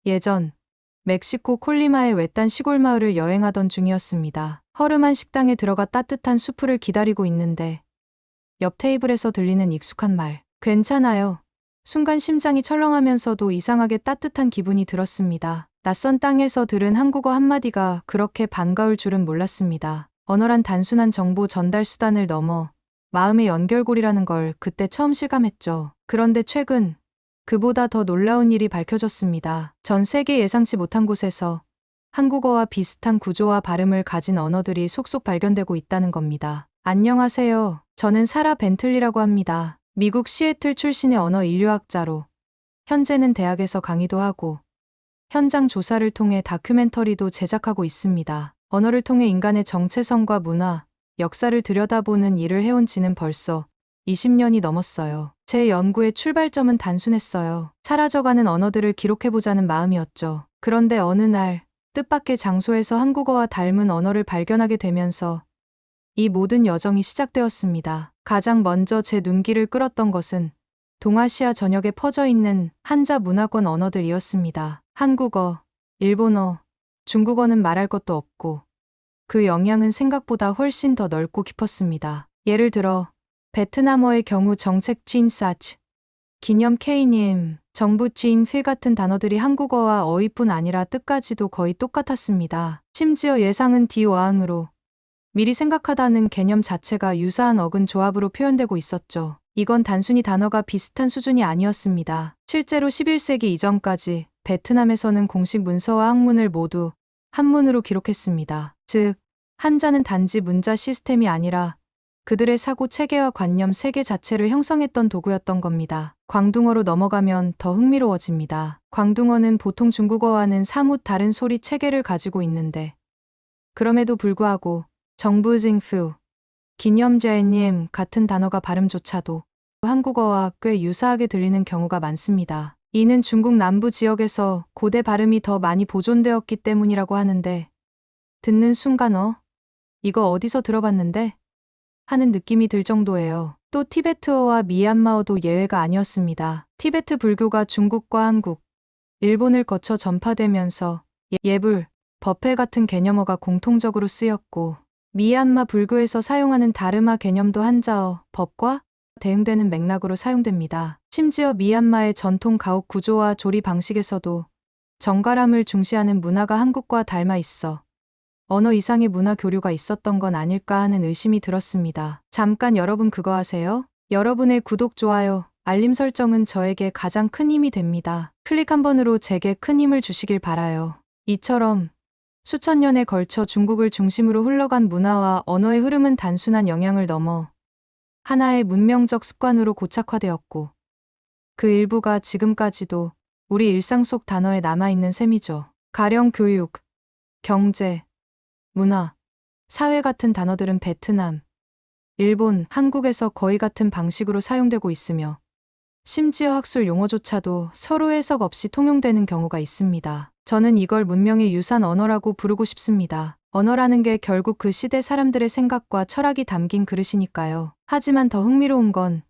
예전 멕시코 콜리마의 외딴 시골 마을을 여행하던 중이었습니다. 허름한 식당에 들어가 따뜻한 수프를 기다리고 있는데 옆 테이블에서 들리는 익숙한 말. 괜찮아요. 순간 심장이 철렁하면서도 이상하게 따뜻한 기분이 들었습니다. 낯선 땅에서 들은 한국어 한마디가 그렇게 반가울 줄은 몰랐습니다. 언어란 단순한 정보 전달 수단을 넘어 마음의 연결고리라는 걸 그때 처음 실감했죠. 그런데 최근 그보다 더 놀라운 일이 밝혀졌습니다. 전 세계 예상치 못한 곳에서 한국어와 비슷한 구조와 발음을 가진 언어들이 속속 발견되고 있다는 겁니다. 안녕하세요. 저는 사라 벤틀리라고 합니다. 미국 시애틀 출신의 언어 인류학자로 현재는 대학에서 강의도 하고 현장 조사를 통해 다큐멘터리도 제작하고 있습니다. 언어를 통해 인간의 정체성과 문화, 역사를 들여다보는 일을 해온 지는 벌써 20년이 넘었어요. 제 연구의 출발점은 단순했어요. 사라져가는 언어들을 기록해보자는 마음이었죠. 그런데 어느 날 뜻밖의 장소에서 한국어와 닮은 언어를 발견하게 되면서 이 모든 여정이 시작되었습니다. 가장 먼저 제 눈길을 끌었던 것은 동아시아 전역에 퍼져 있는 한자 문화권 언어들이었습니다. 한국어, 일본어, 중국어는 말할 것도 없고 그 영향은 생각보다 훨씬 더 넓고 깊었습니다. 예를 들어 베트남어의 경우 정책 찐사츠, 기념 케이님, 정부 찐휘 같은 단어들이 한국어와 어휘뿐 아니라 뜻까지도 거의 똑같았습니다. 심지어 예상은 디와응으로 미리 생각하다는 개념 자체가 유사한 어근 조합으로 표현되고 있었죠. 이건 단순히 단어가 비슷한 수준이 아니었습니다. 실제로 11세기 이전까지 베트남에서는 공식 문서와 학문을 모두 한문으로 기록했습니다. 즉, 한자는 단지 문자 시스템이 아니라 그들의 사고 체계와 관념 세계 자체를 형성했던 도구였던 겁니다. 광둥어로 넘어가면 더 흥미로워집니다. 광둥어는 보통 중국어와는 사뭇 다른 소리 체계를 가지고 있는데 그럼에도 불구하고 정부징푸, 기념제님 같은 단어가 발음조차도 한국어와 꽤 유사하게 들리는 경우가 많습니다. 이는 중국 남부 지역에서 고대 발음이 더 많이 보존되었기 때문이라고 하는데 듣는 순간 이거 어디서 들어봤는데? 하는 느낌이 들 정도예요. 또 티베트어와 미얀마어도 예외가 아니었습니다. 티베트 불교가 중국과 한국, 일본을 거쳐 전파되면서 예불, 법회 같은 개념어가 공통적으로 쓰였고 미얀마 불교에서 사용하는 다르마 개념도 한자어, 법과 대응되는 맥락으로 사용됩니다. 심지어 미얀마의 전통 가옥 구조와 조리 방식에서도 정갈함을 중시하는 문화가 한국과 닮아 있어 언어 이상의 문화 교류가 있었던 건 아닐까 하는 의심이 들었습니다. 잠깐 여러분 그거 아세요? 여러분의 구독, 좋아요, 알림 설정은 저에게 가장 큰 힘이 됩니다. 클릭 한 번으로 제게 큰 힘을 주시길 바라요. 이처럼 수천 년에 걸쳐 중국을 중심으로 흘러간 문화와 언어의 흐름은 단순한 영향을 넘어 하나의 문명적 습관으로 고착화되었고 그 일부가 지금까지도 우리 일상 속 단어에 남아있는 셈이죠. 가령 교육, 경제, 문화, 사회 같은 단어들은 베트남, 일본, 한국에서 거의 같은 방식으로 사용되고 있으며 심지어 학술 용어조차도 서로 해석 없이 통용되는 경우가 있습니다. 저는 이걸 문명의 유산 언어라고 부르고 싶습니다. 언어라는 게 결국 그 시대 사람들의 생각과 철학이 담긴 그릇이니까요. 하지만 더 흥미로운 건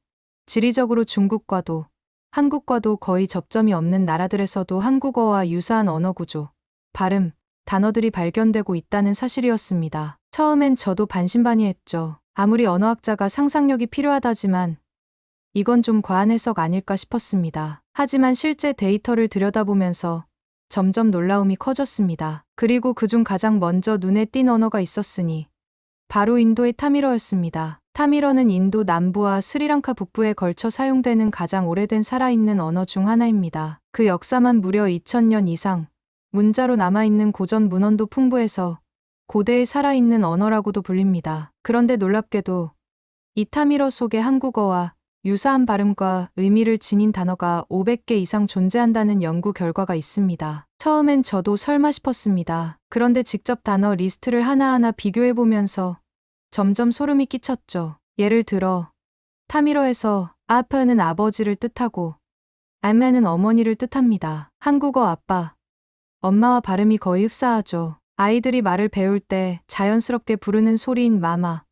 지리적으로 중국과도 한국과도 거의 접점이 없는 나라들에서도 한국어와 유사한 언어 구조, 발음, 단어들이 발견되고 있다는 사실이었습니다. 처음엔 저도 반신반의했죠. 아무리 언어학자가 상상력이 필요하다지만 이건 좀 과한 해석 아닐까 싶었습니다. 하지만 실제 데이터를 들여다보면서 점점 놀라움이 커졌습니다. 그리고 그중 가장 먼저 눈에 띈 언어가 있었으니 바로 인도의 타밀어였습니다. 타밀어는 인도 남부와 스리랑카 북부에 걸쳐 사용되는 가장 오래된 살아있는 언어 중 하나입니다. 그 역사만 무려 2000년 이상, 문자로 남아있는 고전 문헌도 풍부해서 고대의 살아있는 언어라고도 불립니다. 그런데 놀랍게도 이 타밀어 속에 한국어와 유사한 발음과 의미를 지닌 단어가 500개 이상 존재한다는 연구 결과가 있습니다. 처음엔 저도 설마 싶었습니다. 그런데 직접 단어 리스트를 하나하나 비교해보면서 점점 소름이 끼쳤죠. 예를 들어 타밀어에서 아빠는 아버지를 뜻하고 알매는 어머니를 뜻합니다. 한국어 아빠, 엄마와 발음이 거의 흡사하죠. 아이들이 말을 배울 때 자연스럽게 부르는 소리인 마마,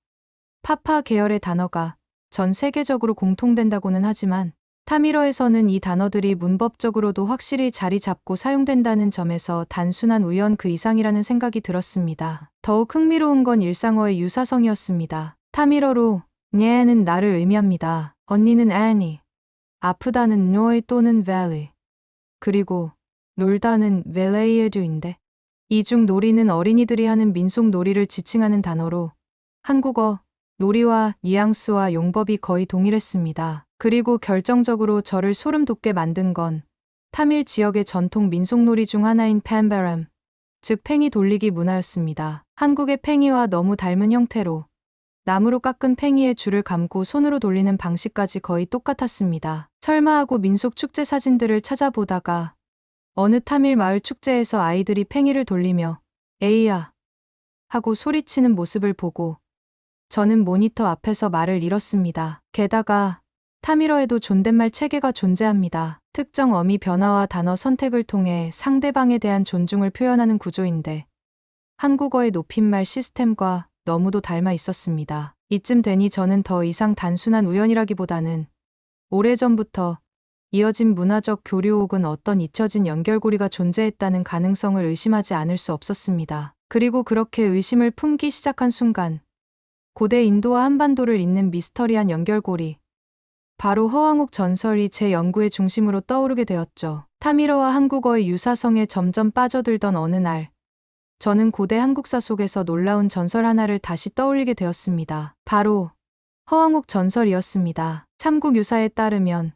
파파 계열의 단어가 전 세계적으로 공통된다고는 하지만 타밀어에서는 이 단어들이 문법적으로도 확실히 자리 잡고 사용된다는 점에서 단순한 우연 그 이상이라는 생각이 들었습니다. 더욱 흥미로운 건 일상어의 유사성이었습니다. 타밀어로 냐는 나를 의미합니다. 언니는 애니, 아프다는 노이 또는 밸리, 그리고 놀다는 벨레이에듀인데 이 중 놀이는 어린이들이 하는 민속 놀이를 지칭하는 단어로 한국어 놀이와 뉘앙스와 용법이 거의 동일했습니다. 그리고 결정적으로 저를 소름 돋게 만든 건 타밀 지역의 전통 민속놀이 중 하나인 팬바람, 즉 팽이 돌리기 문화였습니다. 한국의 팽이와 너무 닮은 형태로 나무로 깎은 팽이에 줄을 감고 손으로 돌리는 방식까지 거의 똑같았습니다. 설마 하고 민속 축제 사진들을 찾아보다가 어느 타밀 마을 축제에서 아이들이 팽이를 돌리며 에이야 하고 소리치는 모습을 보고 저는 모니터 앞에서 말을 잃었습니다. 게다가 타밀어에도 존댓말 체계가 존재합니다. 특정 어미 변화와 단어 선택을 통해 상대방에 대한 존중을 표현하는 구조인데 한국어의 높임말 시스템과 너무도 닮아 있었습니다. 이쯤 되니 저는 더 이상 단순한 우연이라기보다는 오래전부터 이어진 문화적 교류 혹은 어떤 잊혀진 연결고리가 존재했다는 가능성을 의심하지 않을 수 없었습니다. 그리고 그렇게 의심을 품기 시작한 순간 고대 인도와 한반도를 잇는 미스터리한 연결고리, 바로 허왕옥 전설이 제 연구의 중심으로 떠오르게 되었죠. 타밀어와 한국어의 유사성에 점점 빠져들던 어느 날, 저는 고대 한국사 속에서 놀라운 전설 하나를 다시 떠올리게 되었습니다. 바로 허왕옥 전설이었습니다. 삼국 유사에 따르면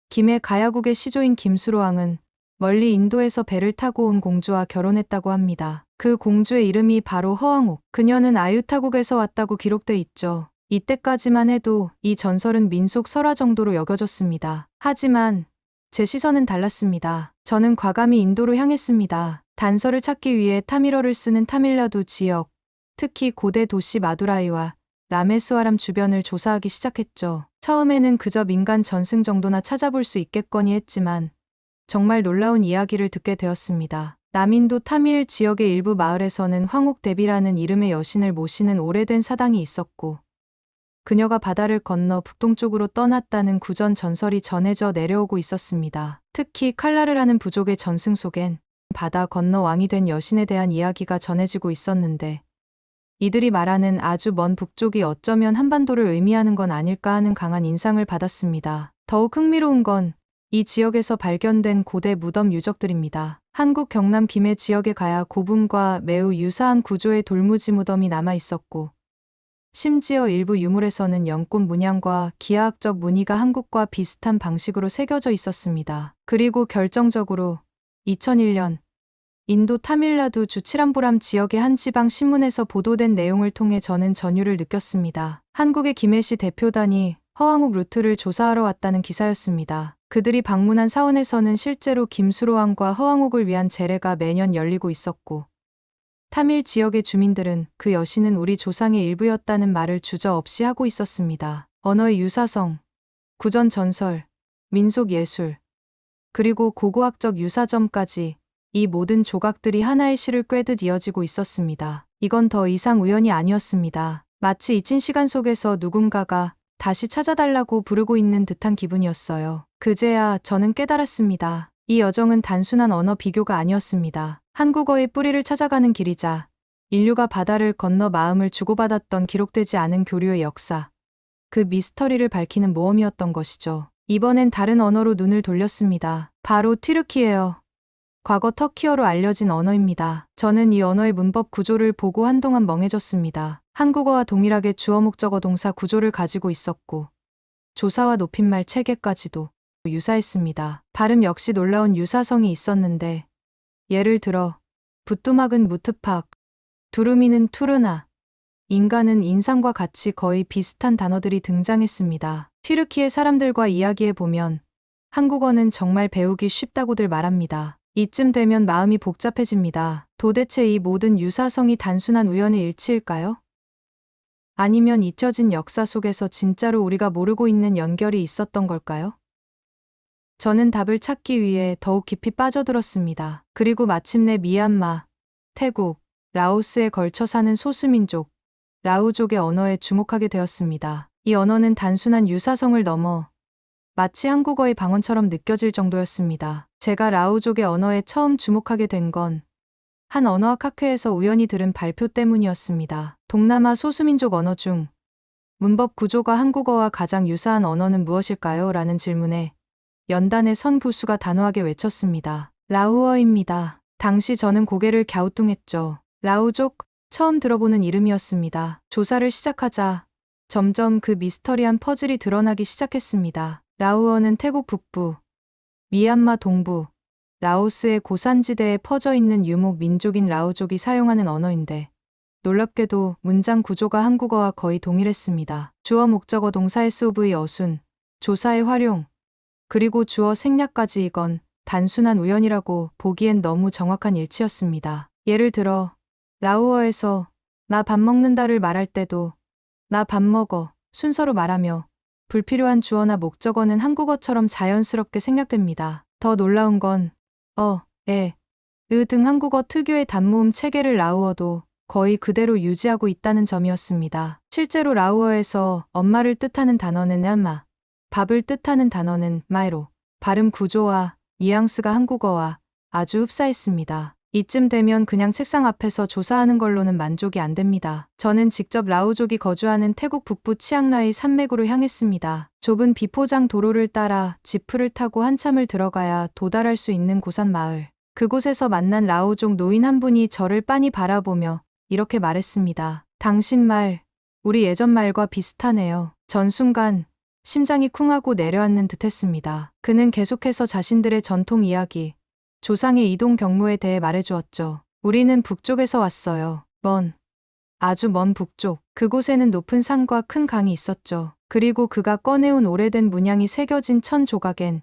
김해 가야국의 시조인 김수로왕은 멀리 인도에서 배를 타고 온 공주와 결혼했다고 합니다. 그 공주의 이름이 바로 허왕옥. 그녀는 아유타국에서 왔다고 기록돼 있죠. 이때까지만 해도 이 전설은 민속 설화 정도로 여겨졌습니다. 하지만 제 시선은 달랐습니다. 저는 과감히 인도로 향했습니다. 단서를 찾기 위해 타밀어를 쓰는 타밀나두 지역, 특히 고대 도시 마두라이와 라메스와람 주변을 조사하기 시작했죠. 처음에는 그저 민간 전승 정도나 찾아볼 수 있겠거니 했지만 정말 놀라운 이야기를 듣게 되었습니다. 남인도 타밀 지역의 일부 마을에서는 황옥대비라는 이름의 여신을 모시는 오래된 사당이 있었고 그녀가 바다를 건너 북동쪽으로 떠났다는 구전 전설이 전해져 내려오고 있었습니다. 특히 칼라르라는 부족의 전승 속엔 바다 건너 왕이 된 여신에 대한 이야기가 전해지고 있었는데 이들이 말하는 아주 먼 북쪽이 어쩌면 한반도를 의미하는 건 아닐까 하는 강한 인상을 받았습니다. 더욱 흥미로운 건 이 지역에서 발견된 고대 무덤 유적들입니다. 한국 경남 김해 지역에 가야 고분과 매우 유사한 구조의 돌무지 무덤이 남아 있었고 심지어 일부 유물에서는 연꽃 문양과 기하학적 무늬가 한국과 비슷한 방식으로 새겨져 있었습니다. 그리고 결정적으로 2001년 인도 타밀나두 주치람보람 지역의 한 지방 신문에서 보도된 내용을 통해 저는 전율을 느꼈습니다. 한국의 김해시 대표단이 허왕옥 루트를 조사하러 왔다는 기사였습니다. 그들이 방문한 사원에서는 실제로 김수로왕과 허왕옥을 위한 제례가 매년 열리고 있었고 타밀 지역의 주민들은 그 여신은 우리 조상의 일부였다는 말을 주저없이 하고 있었습니다. 언어의 유사성, 구전 전설, 민속 예술, 그리고 고고학적 유사점까지 이 모든 조각들이 하나의 실을 꿰듯 이어지고 있었습니다. 이건 더 이상 우연이 아니었습니다. 마치 잊힌 시간 속에서 누군가가 다시 찾아달라고 부르고 있는 듯한 기분이었어요. 그제야 저는 깨달았습니다. 이 여정은 단순한 언어 비교가 아니었습니다. 한국어의 뿌리를 찾아가는 길이자 인류가 바다를 건너 마음을 주고받았던 기록되지 않은 교류의 역사, 그 미스터리를 밝히는 모험이었던 것이죠. 이번엔 다른 언어로 눈을 돌렸습니다. 바로 튀르키예어. 과거 터키어로 알려진 언어입니다. 저는 이 언어의 문법 구조를 보고 한동안 멍해졌습니다. 한국어와 동일하게 주어 목적어 동사 구조를 가지고 있었고 조사와 높임말 체계까지도 유사했습니다. 발음 역시 놀라운 유사성이 있었는데 예를 들어 부뚜막은 무트팍, 두루미는 투르나, 인간은 인상과 같이 거의 비슷한 단어들이 등장했습니다. 튀르키예 사람들과 이야기해보면 한국어는 정말 배우기 쉽다고들 말합니다. 이쯤 되면 마음이 복잡해집니다. 도대체 이 모든 유사성이 단순한 우연의 일치일까요? 아니면 잊혀진 역사 속에서 진짜로 우리가 모르고 있는 연결이 있었던 걸까요? 저는 답을 찾기 위해 더욱 깊이 빠져들었습니다. 그리고 마침내 미얀마, 태국, 라오스에 걸쳐 사는 소수민족, 라우족의 언어에 주목하게 되었습니다. 이 언어는 단순한 유사성을 넘어 마치 한국어의 방언처럼 느껴질 정도였습니다. 제가 라오족의 언어에 처음 주목하게 된 건 한 언어학 학회에서 우연히 들은 발표 때문이었습니다. 동남아 소수민족 언어 중 문법 구조가 한국어와 가장 유사한 언어는 무엇일까요? 라는 질문에 연단의 선 교수가 단호하게 외쳤습니다. 라우어입니다. 당시 저는 고개를 갸우뚱했죠. 라우족, 처음 들어보는 이름이었습니다. 조사를 시작하자 점점 그 미스터리한 퍼즐이 드러나기 시작했습니다. 라우어는 태국 북부, 미얀마 동부, 라오스의 고산지대에 퍼져 있는 유목 민족인 라오족이 사용하는 언어인데 놀랍게도 문장 구조가 한국어와 거의 동일했습니다. 주어 목적어 동사 SOV의 어순, 조사의 활용, 그리고 주어 생략까지 이건 단순한 우연이라고 보기엔 너무 정확한 일치였습니다. 예를 들어 라우어에서 나 밥 먹는다를 말할 때도 나 밥 먹어 순서로 말하며 불필요한 주어나 목적어는 한국어처럼 자연스럽게 생략됩니다. 더 놀라운 건 등 한국어 특유의 단모음 체계를 라우어도 거의 그대로 유지하고 있다는 점이었습니다. 실제로 라우어에서 엄마를 뜻하는 단어는 엄마, 밥을 뜻하는 단어는 마이로, 발음 구조와 뉘앙스가 한국어와 아주 흡사했습니다. 이쯤 되면 그냥 책상 앞에서 조사하는 걸로는 만족이 안 됩니다. 저는 직접 라오족이 거주하는 태국 북부 치앙라이 산맥으로 향했습니다. 좁은 비포장 도로를 따라 지프를 타고 한참을 들어가야 도달할 수 있는 고산 마을. 그곳에서 만난 라오족 노인 한 분이 저를 빤히 바라보며 이렇게 말했습니다. 당신 말, 우리 예전 말과 비슷하네요. 전 순간 심장이 쿵하고 내려앉는 듯했습니다. 그는 계속해서 자신들의 전통 이야기, 조상의 이동 경로에 대해 말해주었죠. 우리는 북쪽에서 왔어요. 아주 먼 북쪽. 그곳에는 높은 산과 큰 강이 있었죠. 그리고 그가 꺼내온 오래된 문양이 새겨진 천 조각엔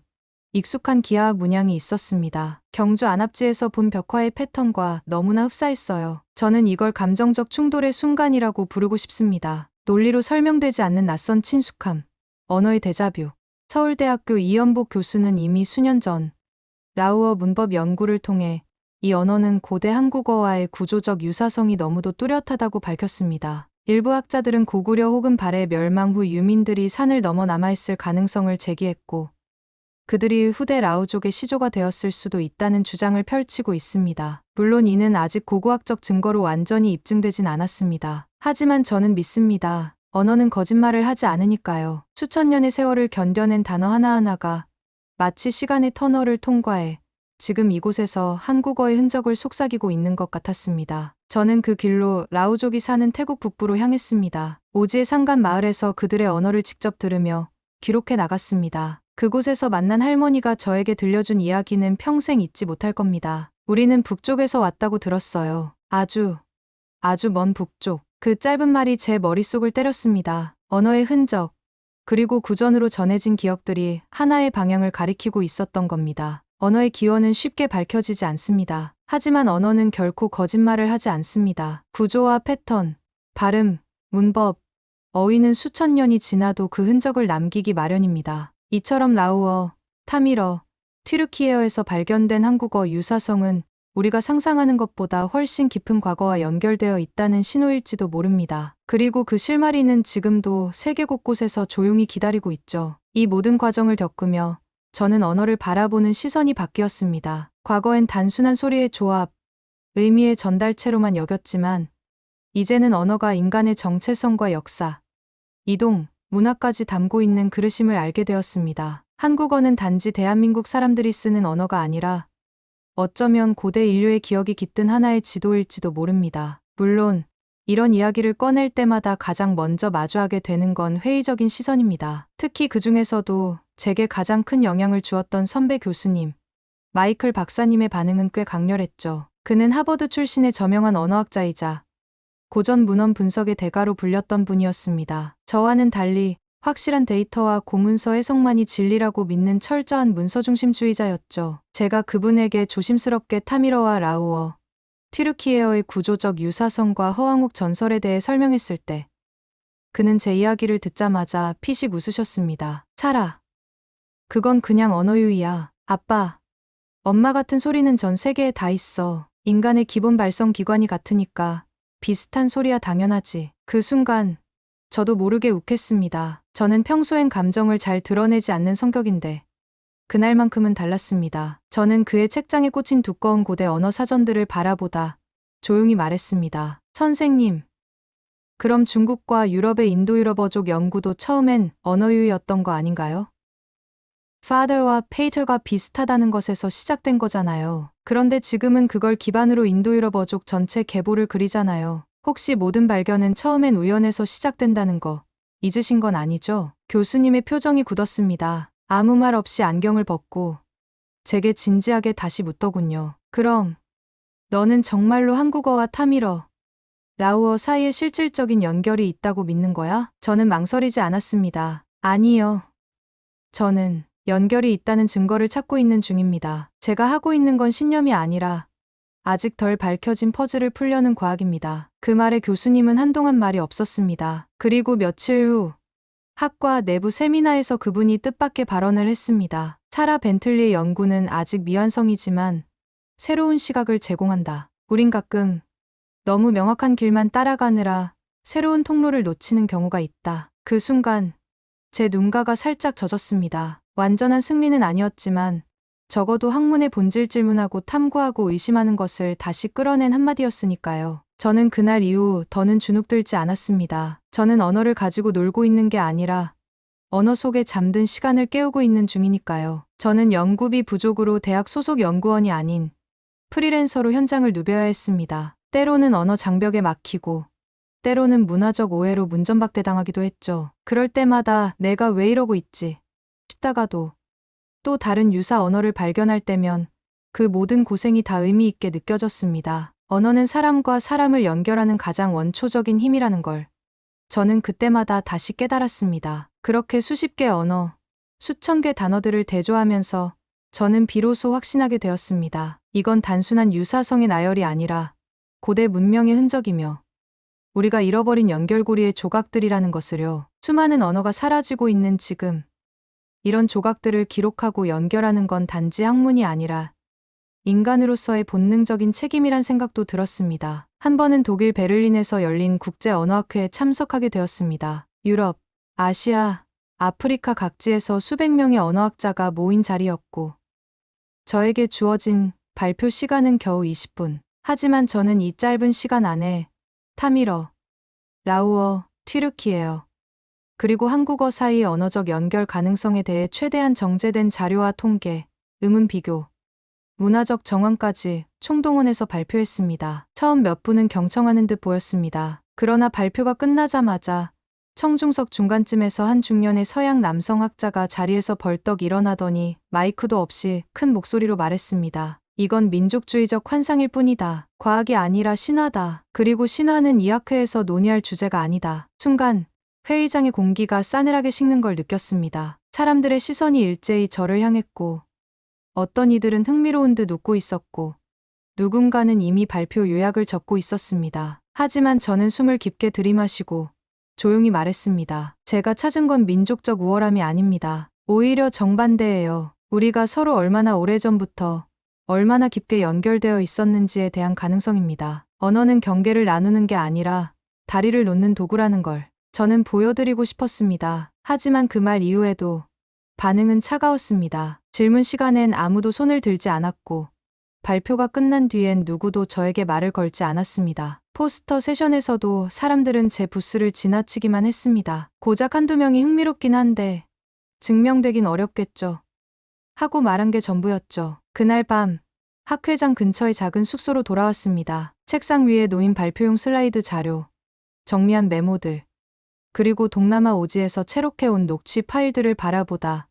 익숙한 기하학 문양이 있었습니다. 경주 안압지에서 본 벽화의 패턴과 너무나 흡사했어요. 저는 이걸 감정적 충돌의 순간이라고 부르고 싶습니다. 논리로 설명되지 않는 낯선 친숙함, 언어의 데자뷰. 서울대학교 이연복 교수는 이미 수년 전 라우어 문법 연구를 통해 이 언어는 고대 한국어와의 구조적 유사성이 너무도 뚜렷하다고 밝혔습니다. 일부 학자들은 고구려 혹은 발해 멸망 후 유민들이 산을 넘어 남아있을 가능성을 제기했고 그들이 후대 라오족의 시조가 되었을 수도 있다는 주장을 펼치고 있습니다. 물론 이는 아직 고고학적 증거로 완전히 입증되진 않았습니다. 하지만 저는 믿습니다. 언어는 거짓말을 하지 않으니까요. 수천 년의 세월을 견뎌낸 단어 하나하나가 마치 시간의 터널을 통과해 지금 이곳에서 한국어의 흔적을 속삭이고 있는 것 같았습니다. 저는 그 길로 라오족이 사는 태국 북부로 향했습니다. 오지의 산간 마을에서 그들의 언어를 직접 들으며 기록해 나갔습니다. 그곳에서 만난 할머니가 저에게 들려준 이야기는 평생 잊지 못할 겁니다. 우리는 북쪽에서 왔다고 들었어요. 아주 먼 북쪽. 그 짧은 말이 제 머릿속을 때렸습니다. 언어의 흔적, 그리고 구전으로 전해진 기억들이 하나의 방향을 가리키고 있었던 겁니다. 언어의 기원은 쉽게 밝혀지지 않습니다. 하지만 언어는 결코 거짓말을 하지 않습니다. 구조와 패턴, 발음, 문법, 어휘는 수천 년이 지나도 그 흔적을 남기기 마련입니다. 이처럼 라오어, 타밀어, 튀르키예어에서 발견된 한국어 유사성은 우리가 상상하는 것보다 훨씬 깊은 과거와 연결되어 있다는 신호일지도 모릅니다. 그리고 그 실마리는 지금도 세계 곳곳에서 조용히 기다리고 있죠. 이 모든 과정을 겪으며 저는 언어를 바라보는 시선이 바뀌었습니다. 과거엔 단순한 소리의 조합, 의미의 전달체로만 여겼지만 이제는 언어가 인간의 정체성과 역사, 이동, 문화까지 담고 있는 그릇임을 알게 되었습니다. 한국어는 단지 대한민국 사람들이 쓰는 언어가 아니라 어쩌면 고대 인류의 기억이 깃든 하나의 지도일지도 모릅니다. 물론 이런 이야기를 꺼낼 때마다 가장 먼저 마주하게 되는 건 회의적인 시선입니다. 특히 그 중에서도 제게 가장 큰 영향을 주었던 선배 교수님, 마이클 박사님의 반응은 꽤 강렬했죠. 그는 하버드 출신의 저명한 언어학자이자 고전 문헌 분석의 대가로 불렸던 분이었습니다. 저와는 달리 확실한 데이터와 고문서 해석만이 진리라고 믿는 철저한 문서중심주의자였죠. 제가 그분에게 조심스럽게 타밀어와 라오어, 튀르키예어의 구조적 유사성과 허왕옥 전설에 대해 설명했을 때 그는 제 이야기를 듣자마자 피식 웃으셨습니다. 차라. 그건 그냥 언어유희야. 아빠, 엄마 같은 소리는 전 세계에 다 있어. 인간의 기본 발성 기관이 같으니까 비슷한 소리야 당연하지. 그 순간 저도 모르게 욱했습니다. 저는 평소엔 감정을 잘 드러내지 않는 성격인데 그날만큼은 달랐습니다. 저는 그의 책장에 꽂힌 두꺼운 고대 언어 사전들을 바라보다 조용히 말했습니다. 선생님, 그럼 중국과 유럽의 인도유럽어족 연구도 처음엔 언어유희였던 거 아닌가요? father와 pater가 비슷하다는 것에서 시작된 거잖아요. 그런데 지금은 그걸 기반으로 인도유럽어족 전체 계보를 그리잖아요. 혹시 모든 발견은 처음엔 우연에서 시작된다는 거 잊으신 건 아니죠? 교수님의 표정이 굳었습니다. 아무 말 없이 안경을 벗고 제게 진지하게 다시 묻더군요. 그럼 너는 정말로 한국어와 타밀어, 라우어 사이에 실질적인 연결이 있다고 믿는 거야? 저는 망설이지 않았습니다. 아니요. 저는 연결이 있다는 증거를 찾고 있는 중입니다. 제가 하고 있는 건 신념이 아니라 아직 덜 밝혀진 퍼즐을 풀려는 과학입니다. 그 말에 교수님은 한동안 말이 없었습니다. 그리고 며칠 후 학과 내부 세미나에서 그분이 뜻밖의 발언을 했습니다. 사라 벤틀리의 연구는 아직 미완성이지만 새로운 시각을 제공한다. 우린 가끔 너무 명확한 길만 따라가느라 새로운 통로를 놓치는 경우가 있다. 그 순간 제 눈가가 살짝 젖었습니다. 완전한 승리는 아니었지만 적어도 학문의 본질 질문하고 탐구하고 의심하는 것을 다시 끌어낸 한마디였으니까요. 저는 그날 이후 더는 주눅들지 않았습니다. 저는 언어를 가지고 놀고 있는 게 아니라 언어 속에 잠든 시간을 깨우고 있는 중이니까요. 저는 연구비 부족으로 대학 소속 연구원이 아닌 프리랜서로 현장을 누벼야 했습니다. 때로는 언어 장벽에 막히고 때로는 문화적 오해로 문전박대당하기도 했죠. 그럴 때마다 내가 왜 이러고 있지 싶다가도 또 다른 유사 언어를 발견할 때면 그 모든 고생이 다 의미 있게 느껴졌습니다. 언어는 사람과 사람을 연결하는 가장 원초적인 힘이라는 걸 저는 그때마다 다시 깨달았습니다. 그렇게 수십 개 언어, 수천 개 단어들을 대조하면서 저는 비로소 확신하게 되었습니다. 이건 단순한 유사성의 나열이 아니라 고대 문명의 흔적이며 우리가 잃어버린 연결고리의 조각들이라는 것을요. 수많은 언어가 사라지고 있는 지금 이런 조각들을 기록하고 연결하는 건 단지 학문이 아니라 인간으로서의 본능적인 책임이란 생각도 들었습니다. 한 번은 독일 베를린에서 열린 국제언어학회에 참석하게 되었습니다. 유럽, 아시아, 아프리카 각지에서 수백 명의 언어학자가 모인 자리였고 저에게 주어진 발표 시간은 겨우 20분. 하지만 저는 이 짧은 시간 안에 타밀어, 라우어, 튀르키예어, 그리고 한국어 사이의 언어적 연결 가능성에 대해 최대한 정제된 자료와 통계, 음은 비교, 문화적 정황까지 총동원해서 발표했습니다. 처음 몇 분은 경청하는 듯 보였습니다. 그러나 발표가 끝나자마자 청중석 중간쯤에서 한 중년의 서양 남성 학자가 자리에서 벌떡 일어나더니 마이크도 없이 큰 목소리로 말했습니다. 이건 민족주의적 환상일 뿐이다. 과학이 아니라 신화다. 그리고 신화는 이 학회에서 논의할 주제가 아니다. 순간 회의장의 공기가 싸늘하게 식는 걸 느꼈습니다. 사람들의 시선이 일제히 저를 향했고 어떤 이들은 흥미로운 듯 웃고 있었고 누군가는 이미 발표 요약을 적고 있었습니다. 하지만 저는 숨을 깊게 들이마시고 조용히 말했습니다. 제가 찾은 건 민족적 우월함이 아닙니다. 오히려 정반대예요. 우리가 서로 얼마나 오래전부터 얼마나 깊게 연결되어 있었는지에 대한 가능성입니다. 언어는 경계를 나누는 게 아니라 다리를 놓는 도구라는 걸 저는 보여드리고 싶었습니다. 하지만 그 말 이후에도 반응은 차가웠습니다. 질문 시간엔 아무도 손을 들지 않았고 발표가 끝난 뒤엔 누구도 저에게 말을 걸지 않았습니다. 포스터 세션에서도 사람들은 제 부스를 지나치기만 했습니다. 고작 한두 명이 흥미롭긴 한데 증명되긴 어렵겠죠. 하고 말한 게 전부였죠. 그날 밤 학회장 근처의 작은 숙소로 돌아왔습니다. 책상 위에 놓인 발표용 슬라이드 자료, 정리한 메모들, 그리고 동남아 오지에서 체록해온 녹취 파일들을 바라보다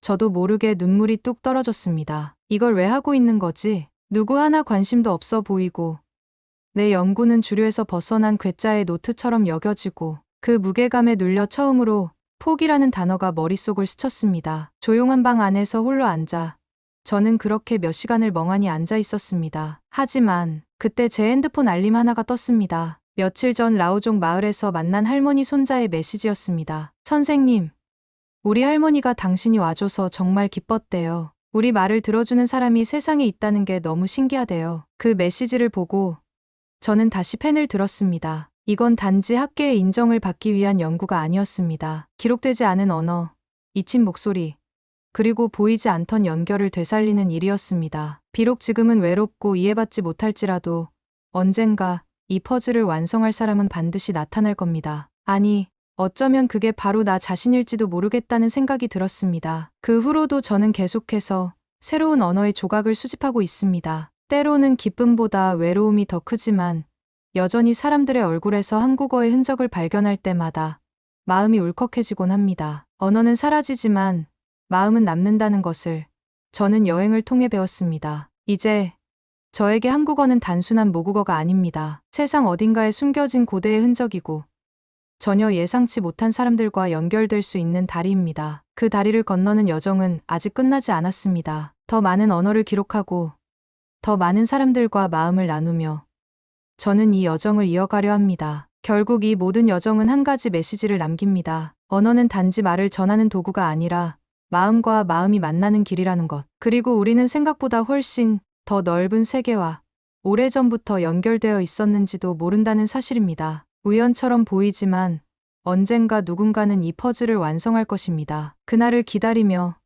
저도 모르게 눈물이 뚝 떨어졌습니다. 이걸 왜 하고 있는 거지? 누구 하나 관심도 없어 보이고 내 연구는 주류에서 벗어난 괴짜의 노트처럼 여겨지고 그 무게감에 눌려 처음으로 포기라는 단어가 머릿속을 스쳤습니다. 조용한 방 안에서 홀로 앉아 저는 그렇게 몇 시간을 멍하니 앉아 있었습니다. 하지만 그때 제 핸드폰 알림 하나가 떴습니다. 며칠 전 라오종 마을에서 만난 할머니 손자의 메시지였습니다. 선생님, 우리 할머니가 당신이 와줘서 정말 기뻤대요. 우리 말을 들어주는 사람이 세상에 있다는 게 너무 신기하대요. 그 메시지를 보고 저는 다시 펜을 들었습니다. 이건 단지 학계의 인정을 받기 위한 연구가 아니었습니다. 기록되지 않은 언어, 잊힌 목소리, 그리고 보이지 않던 연결을 되살리는 일이었습니다. 비록 지금은 외롭고 이해받지 못할지라도 언젠가 이 퍼즐을 완성할 사람은 반드시 나타날 겁니다. 아니, 어쩌면 그게 바로 나 자신일지도 모르겠다는 생각이 들었습니다. 그 후로도 저는 계속해서 새로운 언어의 조각을 수집하고 있습니다. 때로는 기쁨보다 외로움이 더 크지만 여전히 사람들의 얼굴에서 한국어의 흔적을 발견할 때마다 마음이 울컥해지곤 합니다. 언어는 사라지지만 마음은 남는다는 것을 저는 여행을 통해 배웠습니다. 이제 저에게 한국어는 단순한 모국어가 아닙니다. 세상 어딘가에 숨겨진 고대의 흔적이고 전혀 예상치 못한 사람들과 연결될 수 있는 다리입니다. 그 다리를 건너는 여정은 아직 끝나지 않았습니다. 더 많은 언어를 기록하고 더 많은 사람들과 마음을 나누며 저는 이 여정을 이어가려 합니다. 결국 이 모든 여정은 한 가지 메시지를 남깁니다. 언어는 단지 말을 전하는 도구가 아니라 마음과 마음이 만나는 길이라는 것. 그리고 우리는 생각보다 훨씬 더 넓은 세계와 오래전부터 연결되어 있었는지도 모른다는 사실입니다. 우연처럼 보이지만 언젠가 누군가는 이 퍼즐을 완성할 것입니다. 그날을 기다리며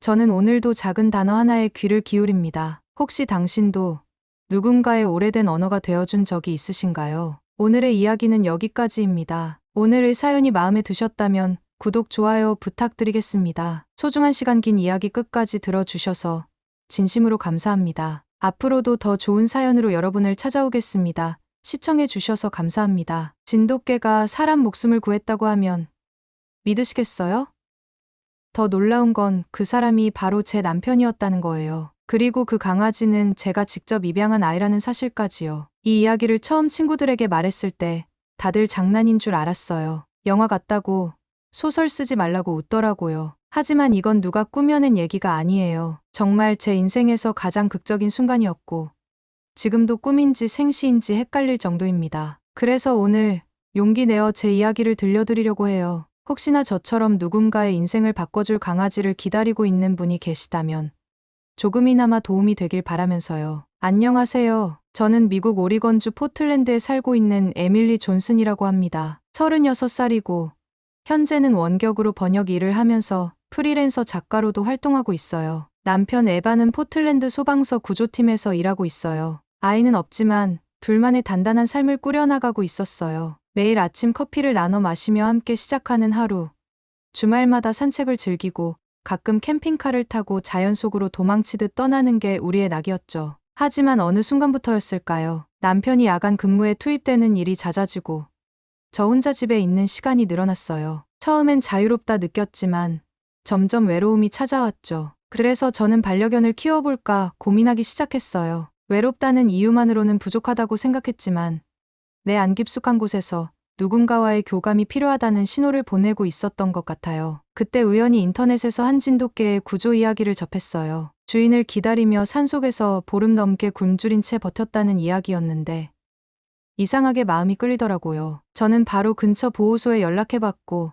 저는 오늘도 작은 단어 하나에 귀를 기울입니다. 혹시 당신도 누군가의 오래된 언어가 되어준 적이 있으신가요? 오늘의 이야기는 여기까지입니다. 오늘의 사연이 마음에 드셨다면 구독, 좋아요 부탁드리겠습니다. 소중한 시간 긴 이야기 끝까지 들어주셔서 진심으로 감사합니다. 앞으로도 더 좋은 사연으로 여러분을 찾아오겠습니다. 시청해 주셔서 감사합니다. 진돗개가 사람 목숨을 구했다고 하면 믿으시겠어요? 더 놀라운 건 그 사람이 바로 제 남편이었다는 거예요. 그리고 그 강아지는 제가 직접 입양한 아이라는 사실까지요. 이 이야기를 처음 친구들에게 말했을 때 다들 장난인 줄 알았어요. 영화 같다고, 소설 쓰지 말라고 웃더라고요. 하지만 이건 누가 꾸며낸 얘기가 아니에요. 정말 제 인생에서 가장 극적인 순간이었고 지금도 꿈인지 생시인지 헷갈릴 정도입니다. 그래서 오늘 용기 내어 제 이야기를 들려드리려고 해요. 혹시나 저처럼 누군가의 인생을 바꿔줄 강아지를 기다리고 있는 분이 계시다면 조금이나마 도움이 되길 바라면서요. 안녕하세요. 저는 미국 오리건주 포틀랜드에 살고 있는 에밀리 존슨이라고 합니다. 36살이고 현재는 원격으로 번역 일을 하면서 프리랜서 작가로도 활동하고 있어요. 남편 에바는 포틀랜드 소방서 구조팀에서 일하고 있어요. 아이는 없지만 둘만의 단단한 삶을 꾸려나가고 있었어요. 매일 아침 커피를 나눠 마시며 함께 시작하는 하루. 주말마다 산책을 즐기고 가끔 캠핑카를 타고 자연 속으로 도망치듯 떠나는 게 우리의 낙이었죠. 하지만 어느 순간부터였을까요? 남편이 야간 근무에 투입되는 일이 잦아지고 저 혼자 집에 있는 시간이 늘어났어요. 처음엔 자유롭다 느꼈지만 점점 외로움이 찾아왔죠. 그래서 저는 반려견을 키워볼까 고민하기 시작했어요. 외롭다는 이유만으로는 부족하다고 생각했지만 내 안 깊숙한 곳에서 누군가와의 교감이 필요하다는 신호를 보내고 있었던 것 같아요. 그때 우연히 인터넷에서 한 진돗개의 구조 이야기를 접했어요. 주인을 기다리며 산속에서 보름 넘게 굶주린 채 버텼다는 이야기였는데 이상하게 마음이 끌리더라고요. 저는 바로 근처 보호소에 연락해봤고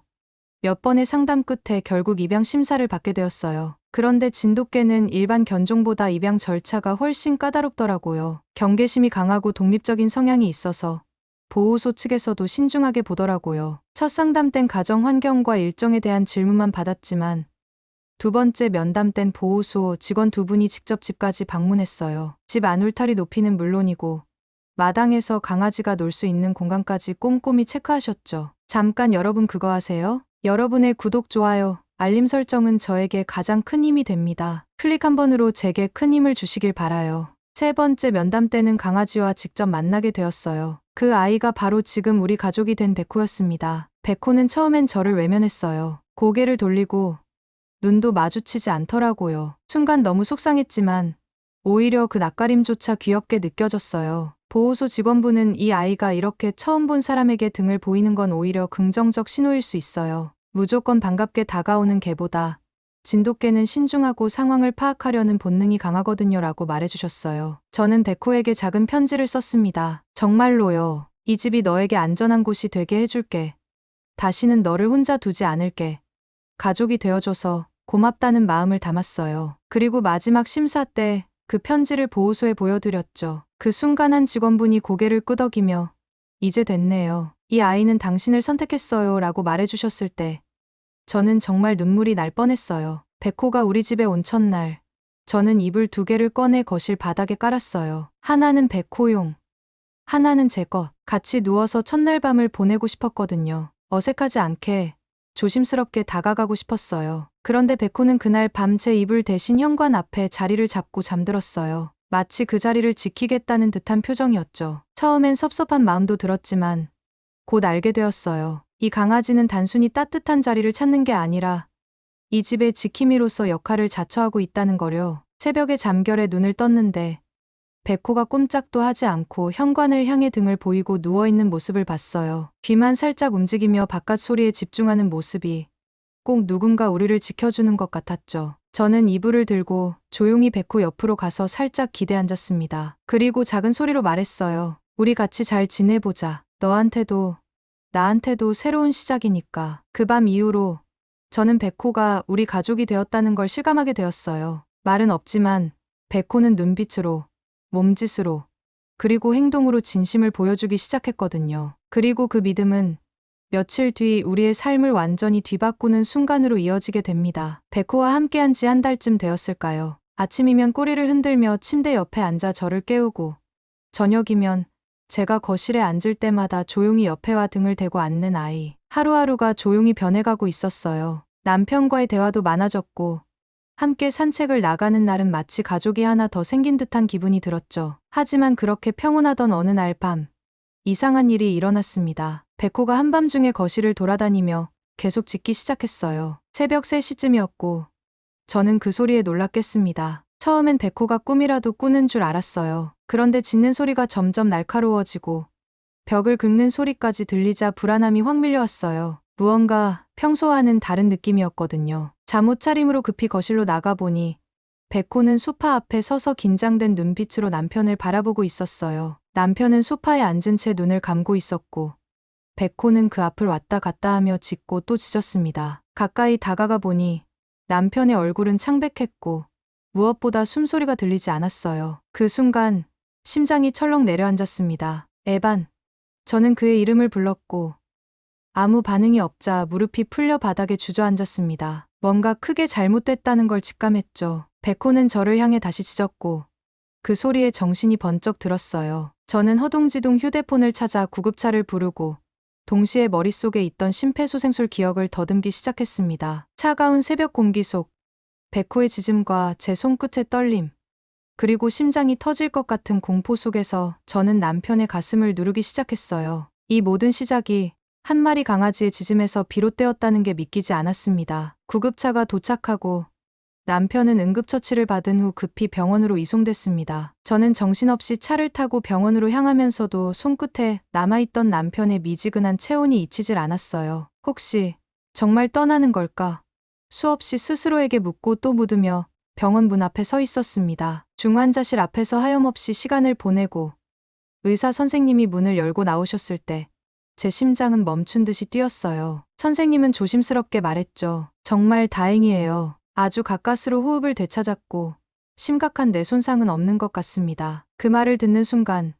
몇 번의 상담 끝에 결국 입양 심사를 받게 되었어요. 그런데 진돗개는 일반 견종보다 입양 절차가 훨씬 까다롭더라고요. 경계심이 강하고 독립적인 성향이 있어서 보호소 측에서도 신중하게 보더라고요. 첫 상담 땐 가정 환경과 일정에 대한 질문만 받았지만 두 번째 면담 땐 보호소 직원 두 분이 직접 집까지 방문했어요. 집 안 울타리 높이는 물론이고 마당에서 강아지가 놀 수 있는 공간까지 꼼꼼히 체크하셨죠. 잠깐 여러분 그거 아세요? 여러분의 구독, 좋아요, 알림 설정은 저에게 가장 큰 힘이 됩니다. 클릭 한 번으로 제게 큰 힘을 주시길 바라요. 세 번째 면담 때는 강아지와 직접 만나게 되었어요. 그 아이가 바로 지금 우리 가족이 된 베코였습니다. 베코는 처음엔 저를 외면했어요. 고개를 돌리고 눈도 마주치지 않더라고요. 순간 너무 속상했지만 오히려 그 낯가림조차 귀엽게 느껴졌어요. 보호소 직원분은 이 아이가 이렇게 처음 본 사람에게 등을 보이는 건 오히려 긍정적 신호일 수 있어요. 무조건 반갑게 다가오는 개보다 진돗개는 신중하고 상황을 파악하려는 본능이 강하거든요 라고 말해주셨어요. 저는 베코에게 작은 편지를 썼습니다. 정말로요. 이 집이 너에게 안전한 곳이 되게 해줄게. 다시는 너를 혼자 두지 않을게. 가족이 되어줘서 고맙다는 마음을 담았어요. 그리고 마지막 심사 때 그 편지를 보호소에 보여드렸죠. 그 순간 한 직원분이 고개를 끄덕이며 이제 됐네요. 이 아이는 당신을 선택했어요. 라고 말해주셨을 때 저는 정말 눈물이 날 뻔했어요. 백호가 우리 집에 온 첫날, 저는 이불 2개를 꺼내 거실 바닥에 깔았어요. 하나는 백호용, 하나는 제 것. 같이 누워서 첫날 밤을 보내고 싶었거든요. 어색하지 않게 조심스럽게 다가가고 싶었어요. 그런데 백호는 그날 밤 제 이불 대신 현관 앞에 자리를 잡고 잠들었어요. 마치 그 자리를 지키겠다는 듯한 표정이었죠. 처음엔 섭섭한 마음도 들었지만 곧 알게 되었어요. 이 강아지는 단순히 따뜻한 자리를 찾는 게 아니라 이 집의 지킴이로서 역할을 자처하고 있다는 거려. 새벽에 잠결에 눈을 떴는데 백호가 꼼짝도 하지 않고 현관을 향해 등을 보이고 누워있는 모습을 봤어요. 귀만 살짝 움직이며 바깥 소리에 집중하는 모습이 꼭 누군가 우리를 지켜주는 것 같았죠. 저는 이불을 들고 조용히 백호 옆으로 가서 살짝 기대 앉았습니다. 그리고 작은 소리로 말했어요. 우리 같이 잘 지내보자. 너한테도 나한테도 새로운 시작이니까. 그 밤 이후로 저는 백호가 우리 가족이 되었다는 걸 실감하게 되었어요. 말은 없지만 백호는 눈빛으로, 몸짓으로, 그리고 행동으로 진심을 보여주기 시작했거든요. 그리고 그 믿음은 며칠 뒤 우리의 삶을 완전히 뒤바꾸는 순간으로 이어지게 됩니다. 백호와 함께한 지 한 달쯤 되었을까요? 아침이면 꼬리를 흔들며 침대 옆에 앉아 저를 깨우고, 저녁이면 제가 거실에 앉을 때마다 조용히 옆에 와 등을 대고 앉는 아이. 하루하루가 조용히 변해가고 있었어요. 남편과의 대화도 많아졌고, 함께 산책을 나가는 날은 마치 가족이 하나 더 생긴 듯한 기분이 들었죠. 하지만 그렇게 평온하던 어느 날 밤, 이상한 일이 일어났습니다. 백호가 한밤중에 거실을 돌아다니며 계속 짖기 시작했어요. 새벽 3시쯤이었고 저는 그 소리에 놀랐겠습니다. 처음엔 백호가 꿈이라도 꾸는 줄 알았어요. 그런데 짖는 소리가 점점 날카로워지고 벽을 긁는 소리까지 들리자 불안함이 확 밀려왔어요. 무언가 평소와는 다른 느낌이었거든요. 잠옷 차림으로 급히 거실로 나가보니 백호는 소파 앞에 서서 긴장된 눈빛으로 남편을 바라보고 있었어요. 남편은 소파에 앉은 채 눈을 감고 있었고 백호는 그 앞을 왔다 갔다 하며 짖고 또 짖었습니다. 가까이 다가가 보니 남편의 얼굴은 창백했고 무엇보다 숨소리가 들리지 않았어요. 그 순간 심장이 철렁 내려앉았습니다. 에반. 저는 그의 이름을 불렀고 아무 반응이 없자 무릎이 풀려 바닥에 주저앉았습니다. 뭔가 크게 잘못됐다는 걸 직감했죠. 백호는 저를 향해 다시 짖었고 그 소리에 정신이 번쩍 들었어요. 저는 허둥지둥 휴대폰을 찾아 구급차를 부르고 동시에 머릿속에 있던 심폐소생술 기억을 더듬기 시작했습니다. 차가운 새벽 공기 속 백호의 짖음과 제 손끝의 떨림, 그리고 심장이 터질 것 같은 공포 속에서 저는 남편의 가슴을 누르기 시작했어요. 이 모든 시작이 한 마리 강아지의 짖음에서 비롯되었다는 게 믿기지 않았습니다. 구급차가 도착하고 남편은 응급처치를 받은 후 급히 병원으로 이송됐습니다. 저는 정신없이 차를 타고 병원으로 향하면서도 손끝에 남아있던 남편의 미지근한 체온이 잊히질 않았어요. 혹시 정말 떠나는 걸까? 수없이 스스로에게 묻고 또 묻으며 병원 문 앞에 서 있었습니다. 중환자실 앞에서 하염없이 시간을 보내고 의사 선생님이 문을 열고 나오셨을 때 제 심장은 멈춘 듯이 뛰었어요. 선생님은 조심스럽게 말했죠. 정말 다행이에요. 아주 가까스로 호흡을 되찾았고 심각한 뇌 손상은 없는 것 같습니다. 그 말을 듣는 순간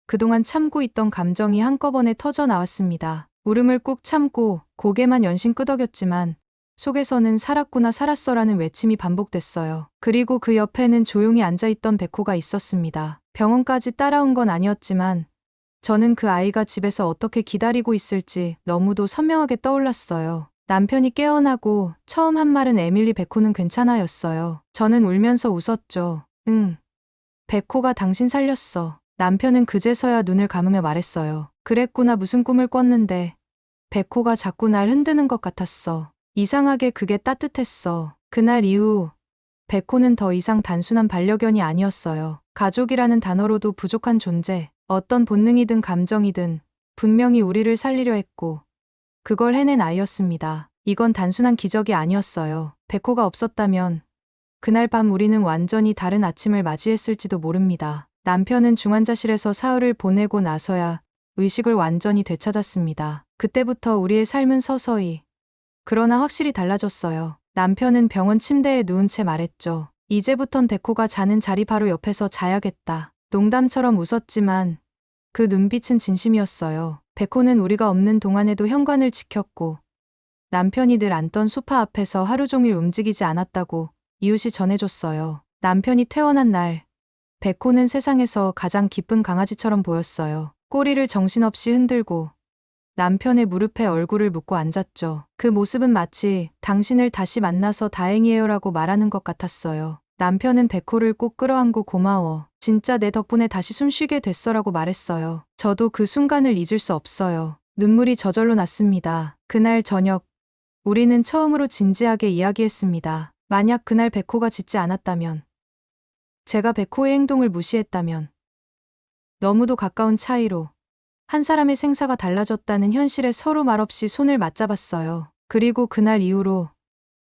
그동안 참고 있던 감정이 한꺼번에 터져 나왔습니다. 울음을 꾹 참고 고개만 연신 끄덕였지만 속에서는 살았구나 살았어라는 외침이 반복됐어요. 그리고 그 옆에는 조용히 앉아있던 백호가 있었습니다. 병원까지 따라온 건 아니었지만 저는 그 아이가 집에서 어떻게 기다리고 있을지 너무도 선명하게 떠올랐어요. 남편이 깨어나고 처음 한 말은 에밀리 백호는 괜찮아였어요. 저는 울면서 웃었죠. 응. 백호가 당신 살렸어. 남편은 그제서야 눈을 감으며 말했어요. 그랬구나 무슨 꿈을 꿨는데. 백호가 자꾸 날 흔드는 것 같았어. 이상하게 그게 따뜻했어. 그날 이후 백호는 더 이상 단순한 반려견이 아니었어요. 가족이라는 단어로도 부족한 존재. 어떤 본능이든 감정이든 분명히 우리를 살리려 했고 그걸 해낸 아이였습니다. 이건 단순한 기적이 아니었어요. 백호가 없었다면 그날 밤 우리는 완전히 다른 아침을 맞이했을지도 모릅니다. 남편은 중환자실에서 사흘을 보내고 나서야 의식을 완전히 되찾았습니다. 그때부터 우리의 삶은 서서히 그러나 확실히 달라졌어요. 남편은 병원 침대에 누운 채 말했죠. 이제부턴 백호가 자는 자리 바로 옆에서 자야겠다. 농담처럼 웃었지만 그 눈빛은 진심이었어요. 백호는 우리가 없는 동안에도 현관을 지켰고 남편이 늘 앉던 소파 앞에서 하루 종일 움직이지 않았다고 이웃이 전해줬어요. 남편이 퇴원한 날 백호는 세상에서 가장 기쁜 강아지처럼 보였어요. 꼬리를 정신없이 흔들고 남편의 무릎에 얼굴을 묻고 앉았죠. 그 모습은 마치 당신을 다시 만나서 다행이에요라고 말하는 것 같았어요. 남편은 백호를 꼭 끌어안고 고마워. 진짜 내 덕분에 다시 숨쉬게 됐어라고 말했어요. 저도 그 순간을 잊을 수 없어요. 눈물이 저절로 났습니다. 그날 저녁 우리는 처음으로 진지하게 이야기했습니다. 만약 그날 백호가 짖지 않았다면, 제가 백호의 행동을 무시했다면, 너무도 가까운 차이로 한 사람의 생사가 달라졌다는 현실에 서로 말없이 손을 맞잡았어요. 그리고 그날 이후로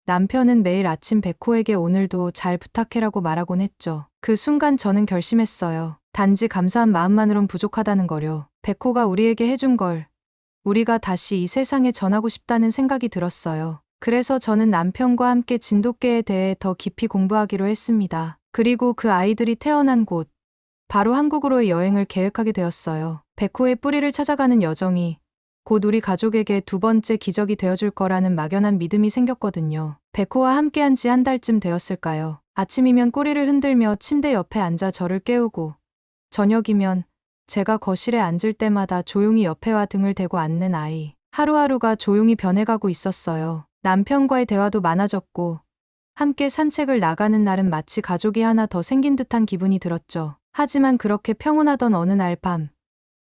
남편은 매일 아침 백호에게 오늘도 잘 부탁해라고 말하곤 했죠. 그 순간 저는 결심했어요. 단지 감사한 마음만으론 부족하다는 거요. 백호가 우리에게 해준 걸 우리가 다시 이 세상에 전하고 싶다는 생각이 들었어요. 그래서 저는 남편과 함께 진돗개에 대해 더 깊이 공부하기로 했습니다. 그리고 그 아이들이 태어난 곳, 바로 한국으로의 여행을 계획하게 되었어요. 백호의 뿌리를 찾아가는 여정이 곧 우리 가족에게 두 번째 기적이 되어줄 거라는 막연한 믿음이 생겼거든요. 백호와 함께한 지 한 달쯤 되었을까요? 아침이면 꼬리를 흔들며 침대 옆에 앉아 저를 깨우고, 저녁이면 제가 거실에 앉을 때마다 조용히 옆에와 등을 대고 앉는 아이. 하루하루가 조용히 변해가고 있었어요. 남편과의 대화도 많아졌고, 함께 산책을 나가는 날은 마치 가족이 하나 더 생긴 듯한 기분이 들었죠. 하지만 그렇게 평온하던 어느 날 밤,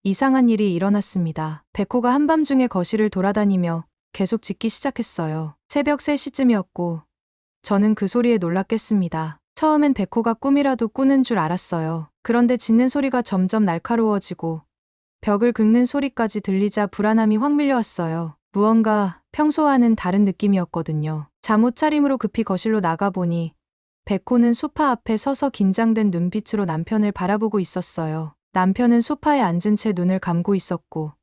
이상한 일이 일어났습니다. 백호가 한밤중에 거실을 돌아다니며 계속 짖기 시작했어요. 새벽 3시쯤이었고 저는 그 소리에 놀라 깼습니다. 처음엔 백호가 꿈이라도 꾸는 줄 알았어요. 그런데 짖는 소리가 점점 날카로워지고 벽을 긁는 소리까지 들리자 불안함이 확 밀려왔어요. 무언가 평소와는 다른 느낌이었거든요. 잠옷 차림으로 급히 거실로 나가보니 백호는 소파 앞에 서서 긴장된 눈빛으로 남편을 바라보고 있었어요. 남편은 소파에 앉은 채 눈을 감고 있었고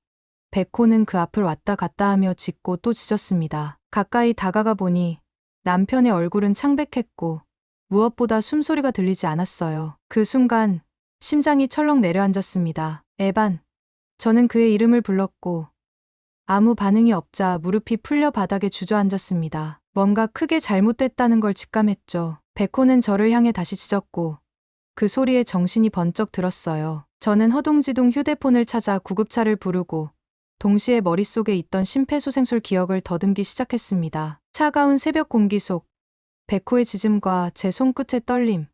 백호는 그 앞을 왔다 갔다 하며 짖고 또 짖었습니다. 가까이 다가가 보니 남편의 얼굴은 창백했고 무엇보다 숨소리가 들리지 않았어요. 그 순간 심장이 철렁 내려앉았습니다. 에반. 저는 그의 이름을 불렀고 아무 반응이 없자 무릎이 풀려 바닥에 주저앉았습니다. 뭔가 크게 잘못됐다는 걸 직감했죠. 백호는 저를 향해 다시 짖었고 그 소리에 정신이 번쩍 들었어요. 저는 허둥지둥 휴대폰을 찾아 구급차를 부르고 동시에 머릿속에 있던 심폐소생술 기억을 더듬기 시작했습니다. 차가운 새벽 공기 속 백호의 짖음과 제 손끝의 떨림,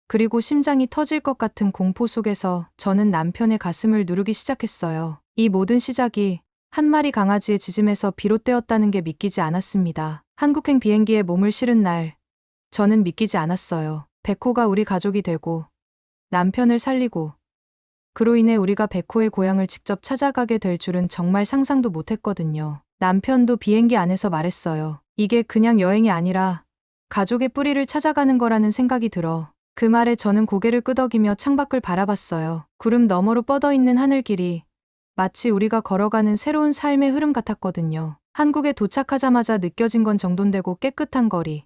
그리고 심장이 터질 것 같은 공포 속에서 저는 남편의 가슴을 누르기 시작했어요. 이 모든 시작이 한 마리 강아지의 짖음에서 비롯되었다는 게 믿기지 않았습니다. 한국행 비행기에 몸을 실은 날, 저는 믿기지 않았어요. 백호가 우리 가족이 되고 남편을 살리고 그로 인해 우리가 백호의 고향을 직접 찾아가게 될 줄은 정말 상상도 못했거든요. 남편도 비행기 안에서 말했어요. 이게 그냥 여행이 아니라 가족의 뿌리를 찾아가는 거라는 생각이 들어. 그 말에 저는 고개를 끄덕이며 창밖을 바라봤어요. 구름 너머로 뻗어있는 하늘길이 마치 우리가 걸어가는 새로운 삶의 흐름 같았거든요. 한국에 도착하자마자 느껴진 건 정돈되고 깨끗한 거리,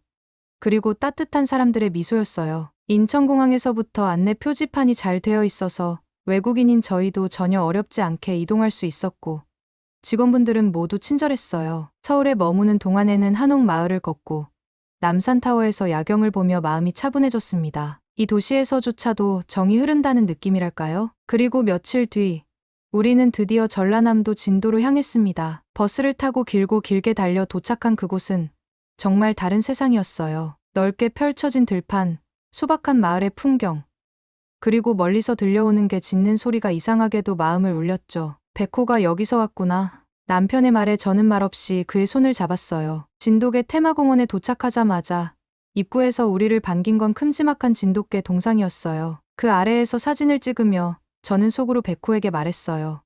그리고 따뜻한 사람들의 미소였어요. 인천공항에서부터 안내 표지판이 잘 되어 있어서 외국인인 저희도 전혀 어렵지 않게 이동할 수 있었고 직원분들은 모두 친절했어요. 서울에 머무는 동안에는 한옥마을을 걷고 남산타워에서 야경을 보며 마음이 차분해졌습니다. 이 도시에서조차도 정이 흐른다는 느낌이랄까요? 그리고 며칠 뒤 우리는 드디어 전라남도 진도로 향했습니다. 버스를 타고 길고 길게 달려 도착한 그곳은 정말 다른 세상이었어요. 넓게 펼쳐진 들판, 소박한 마을의 풍경, 그리고 멀리서 들려오는 게 짖는 소리가 이상하게도 마음을 울렸죠. 백호가 여기서 왔구나. 남편의 말에 저는 말없이 그의 손을 잡았어요. 진돗개 테마공원에 도착하자마자 입구에서 우리를 반긴 건 큼지막한 진돗개 동상이었어요. 그 아래에서 사진을 찍으며 저는 속으로 백호에게 말했어요.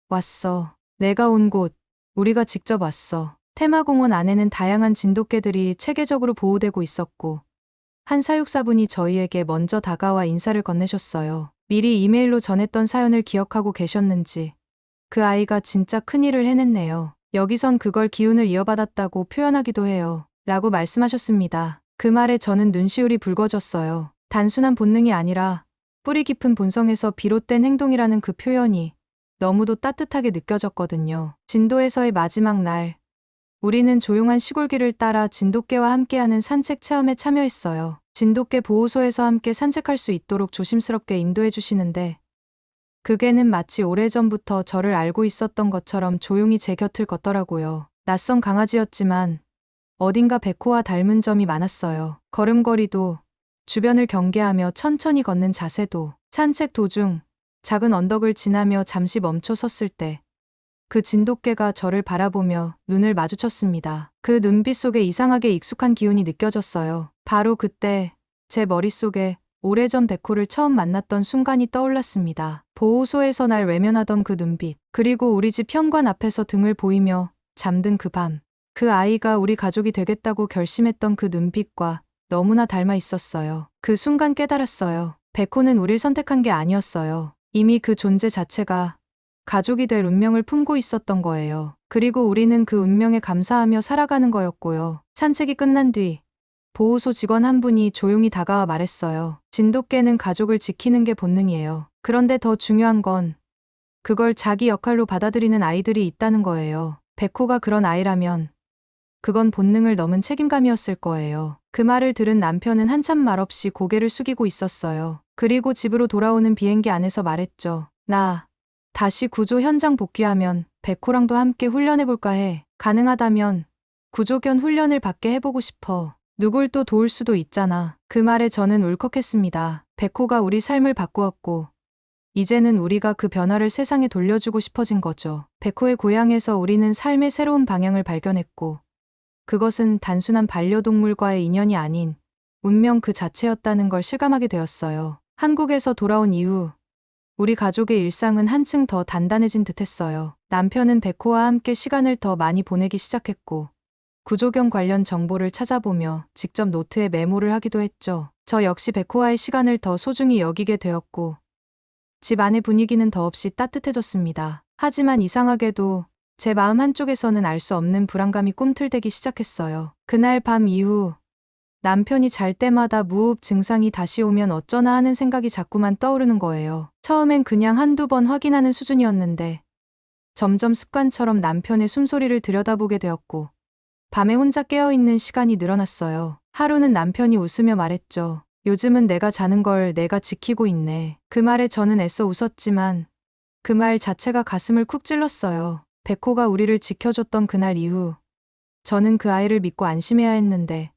왔어. 내가 온 곳. 우리가 직접 왔어. 테마공원 안에는 다양한 진돗개들이 체계적으로 보호되고 있었고 한 사육사분이 저희에게 먼저 다가와 인사를 건네셨어요. 미리 이메일로 전했던 사연을 기억하고 계셨는지 그 아이가 진짜 큰일을 해냈네요. 여기선 그걸 기운을 이어받았다고 표현하기도 해요. 라고 말씀하셨습니다. 그 말에 저는 눈시울이 붉어졌어요. 단순한 본능이 아니라 뿌리 깊은 본성에서 비롯된 행동이라는 그 표현이 너무도 따뜻하게 느껴졌거든요. 진도에서의 마지막 날, 우리는 조용한 시골길을 따라 진돗개와 함께하는 산책 체험에 참여했어요. 진돗개 보호소에서 함께 산책할 수 있도록 조심스럽게 인도해 주시는데 그 개는 마치 오래전부터 저를 알고 있었던 것처럼 조용히 제 곁을 걷더라고요. 낯선 강아지였지만 어딘가 백호와 닮은 점이 많았어요. 걸음걸이도, 주변을 경계하며 천천히 걷는 자세도, 산책 도중 작은 언덕을 지나며 잠시 멈춰 섰을 때 그 진돗개가 저를 바라보며 눈을 마주쳤습니다. 그 눈빛 속에 이상하게 익숙한 기운이 느껴졌어요. 바로 그때 제 머릿속에 오래전 백호를 처음 만났던 순간이 떠올랐습니다. 보호소에서 날 외면하던 그 눈빛, 그리고 우리 집 현관 앞에서 등을 보이며 잠든 그 밤. 그 아이가 우리 가족이 되겠다고 결심했던 그 눈빛과 너무나 닮아 있었어요. 그 순간 깨달았어요. 백호는 우릴 선택한 게 아니었어요. 이미 그 존재 자체가 가족이 될 운명을 품고 있었던 거예요. 그리고 우리는 그 운명에 감사하며 살아가는 거였고요. 산책이 끝난 뒤 보호소 직원 한 분이 조용히 다가와 말했어요. 진돗개는 가족을 지키는 게 본능이에요. 그런데 더 중요한 건 그걸 자기 역할로 받아들이는 아이들이 있다는 거예요. 백호가 그런 아이라면 그건 본능을 넘은 책임감이었을 거예요. 그 말을 들은 남편은 한참 말없이 고개를 숙이고 있었어요. 그리고 집으로 돌아오는 비행기 안에서 말했죠. 나 다시 구조 현장 복귀하면 백호랑도 함께 훈련해볼까 해. 가능하다면 구조견 훈련을 받게 해보고 싶어. 누굴 또 도울 수도 있잖아. 그 말에 저는 울컥했습니다. 백호가 우리 삶을 바꾸었고 이제는 우리가 그 변화를 세상에 돌려주고 싶어진 거죠. 백호의 고향에서 우리는 삶의 새로운 방향을 발견했고 그것은 단순한 반려동물과의 인연이 아닌 운명 그 자체였다는 걸 실감하게 되었어요. 한국에서 돌아온 이후 우리 가족의 일상은 한층 더 단단해진 듯했어요. 남편은 백호와 함께 시간을 더 많이 보내기 시작했고 구조견 관련 정보를 찾아보며 직접 노트에 메모를 하기도 했죠. 저 역시 백호와의 시간을 더 소중히 여기게 되었고 집 안의 분위기는 더없이 따뜻해졌습니다. 하지만 이상하게도 제 마음 한쪽에서는 알 수 없는 불안감이 꿈틀대기 시작했어요. 그날 밤 이후 남편이 잘 때마다 무호흡 증상이 다시 오면 어쩌나 하는 생각이 자꾸만 떠오르는 거예요. 처음엔 그냥 한두 번 확인하는 수준이었는데 점점 습관처럼 남편의 숨소리를 들여다보게 되었고 밤에 혼자 깨어있는 시간이 늘어났어요. 하루는 남편이 웃으며 말했죠. 요즘은 내가 자는 걸 내가 지키고 있네. 그 말에 저는 애써 웃었지만 그 말 자체가 가슴을 쿡 찔렀어요. 백호가 우리를 지켜줬던 그날 이후 저는 그 아이를 믿고 안심해야 했는데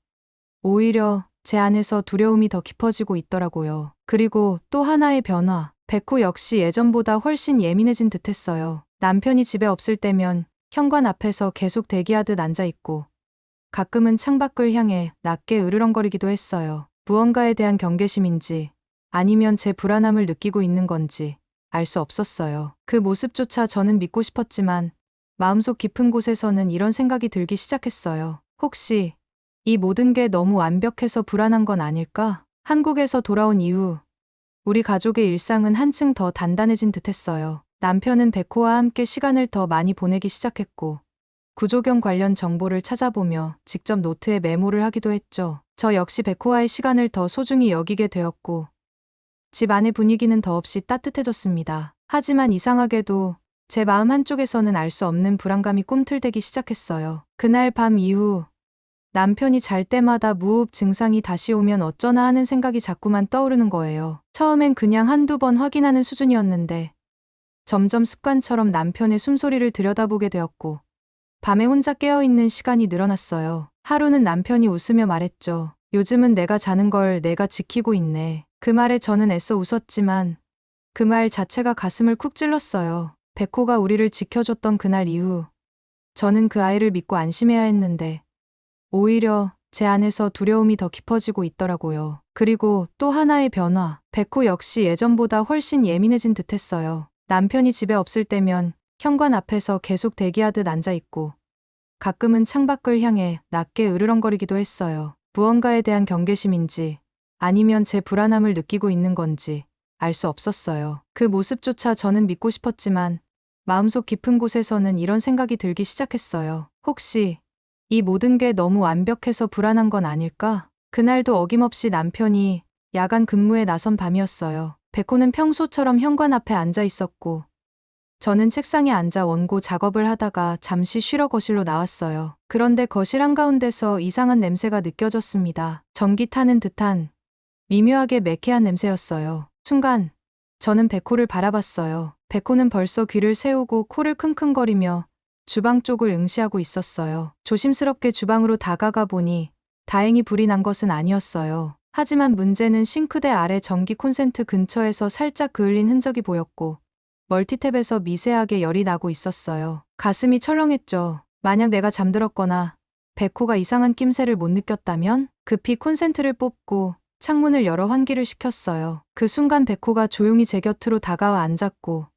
오히려 제 안에서 두려움이 더 깊어지고 있더라고요. 그리고 또 하나의 변화. 백호 역시 예전보다 훨씬 예민해진 듯했어요. 남편이 집에 없을 때면 현관 앞에서 계속 대기하듯 앉아있고 가끔은 창밖을 향해 낮게 으르렁거리기도 했어요. 무언가에 대한 경계심인지 아니면 제 불안함을 느끼고 있는 건지 알 수 없었어요. 그 모습조차 저는 믿고 싶었지만 마음속 깊은 곳에서는 이런 생각이 들기 시작했어요. 혹시 이 모든 게 너무 완벽해서 불안한 건 아닐까? 한국에서 돌아온 이후 우리 가족의 일상은 한층 더 단단해진 듯했어요. 남편은 백호와 함께 시간을 더 많이 보내기 시작했고 구조견 관련 정보를 찾아보며 직접 노트에 메모를 하기도 했죠. 저 역시 백호와의 시간을 더 소중히 여기게 되었고 집 안의 분위기는 더없이 따뜻해졌습니다. 하지만 이상하게도 제 마음 한쪽에서는 알 수 없는 불안감이 꿈틀대기 시작했어요. 그날 밤 이후 남편이 잘 때마다 무호흡 증상이 다시 오면 어쩌나 하는 생각이 자꾸만 떠오르는 거예요. 처음엔 그냥 한두 번 확인하는 수준이었는데 점점 습관처럼 남편의 숨소리를 들여다보게 되었고 밤에 혼자 깨어있는 시간이 늘어났어요. 하루는 남편이 웃으며 말했죠. 요즘은 내가 자는 걸 내가 지키고 있네. 그 말에 저는 애써 웃었지만 그 말 자체가 가슴을 쿡 찔렀어요. 백호가 우리를 지켜줬던 그날 이후 저는 그 아이를 믿고 안심해야 했는데 오히려 제 안에서 두려움이 더 깊어지고 있더라고요. 그리고 또 하나의 변화. 백호 역시 예전보다 훨씬 예민해진 듯했어요. 남편이 집에 없을 때면 현관 앞에서 계속 대기하듯 앉아있고 가끔은 창밖을 향해 낮게 으르렁거리기도 했어요. 무언가에 대한 경계심인지 아니면 제 불안함을 느끼고 있는 건지 알 수 없었어요. 그 모습조차 저는 믿고 싶었지만 마음속 깊은 곳에서는 이런 생각이 들기 시작했어요. 혹시 이 모든 게 너무 완벽해서 불안한 건 아닐까? 그날도 어김없이 남편이 야간 근무에 나선 밤이었어요. 백호는 평소처럼 현관 앞에 앉아 있었고 저는 책상에 앉아 원고 작업을 하다가 잠시 쉬러 거실로 나왔어요. 그런데 거실 한가운데서 이상한 냄새가 느껴졌습니다. 전기 타는 듯한 미묘하게 매캐한 냄새였어요. 순간 저는 백호를 바라봤어요. 백호는 벌써 귀를 세우고 코를 킁킁거리며 주방 쪽을 응시하고 있었어요. 조심스럽게 주방으로 다가가 보니 다행히 불이 난 것은 아니었어요. 하지만 문제는 싱크대 아래 전기 콘센트 근처에서 살짝 그을린 흔적이 보였고 멀티탭에서 미세하게 열이 나고 있었어요. 가슴이 철렁했죠. 만약 내가 잠들었거나 백호가 이상한 낌새를 못 느꼈다면 급히 콘센트를 뽑고 창문을 열어 환기를 시켰어요. 그 순간 백호가 조용히 제 곁으로 다가와 앉았고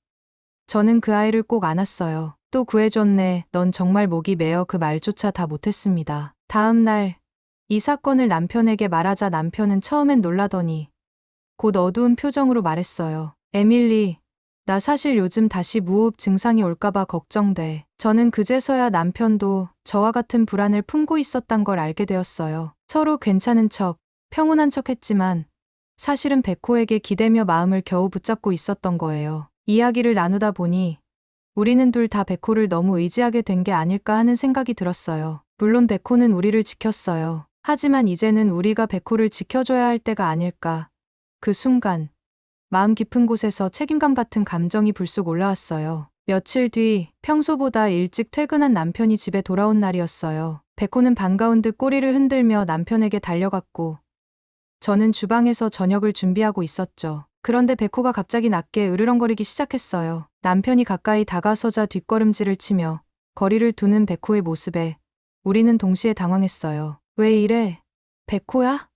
저는 그 아이를 꼭 안았어요. 또 구해줬네. 넌 정말 목이 메어 그 말조차 다 못했습니다. 다음 날 이 사건을 남편에게 말하자 남편은 처음엔 놀라더니 곧 어두운 표정으로 말했어요. 에밀리, 나 사실 요즘 다시 무호흡 증상이 올까봐 걱정돼. 저는 그제서야 남편도 저와 같은 불안을 품고 있었단 걸 알게 되었어요. 서로 괜찮은 척, 평온한 척 했지만 사실은 백호에게 기대며 마음을 겨우 붙잡고 있었던 거예요. 이야기를 나누다 보니 우리는 둘 다 백호를 너무 의지하게 된 게 아닐까 하는 생각이 들었어요. 물론 백호는 우리를 지켰어요. 하지만 이제는 우리가 백호를 지켜줘야 할 때가 아닐까. 그 순간 마음 깊은 곳에서 책임감 같은 감정이 불쑥 올라왔어요. 며칠 뒤 평소보다 일찍 퇴근한 남편이 집에 돌아온 날이었어요. 백호는 반가운 듯 꼬리를 흔들며 남편에게 달려갔고 저는 주방에서 저녁을 준비하고 있었죠. 그런데 백호가 갑자기 낮게 으르렁거리기 시작했어요. 남편이 가까이 다가서자 뒷걸음질을 치며 거리를 두는 백호의 모습에 우리는 동시에 당황했어요. 왜 이래? 백호야?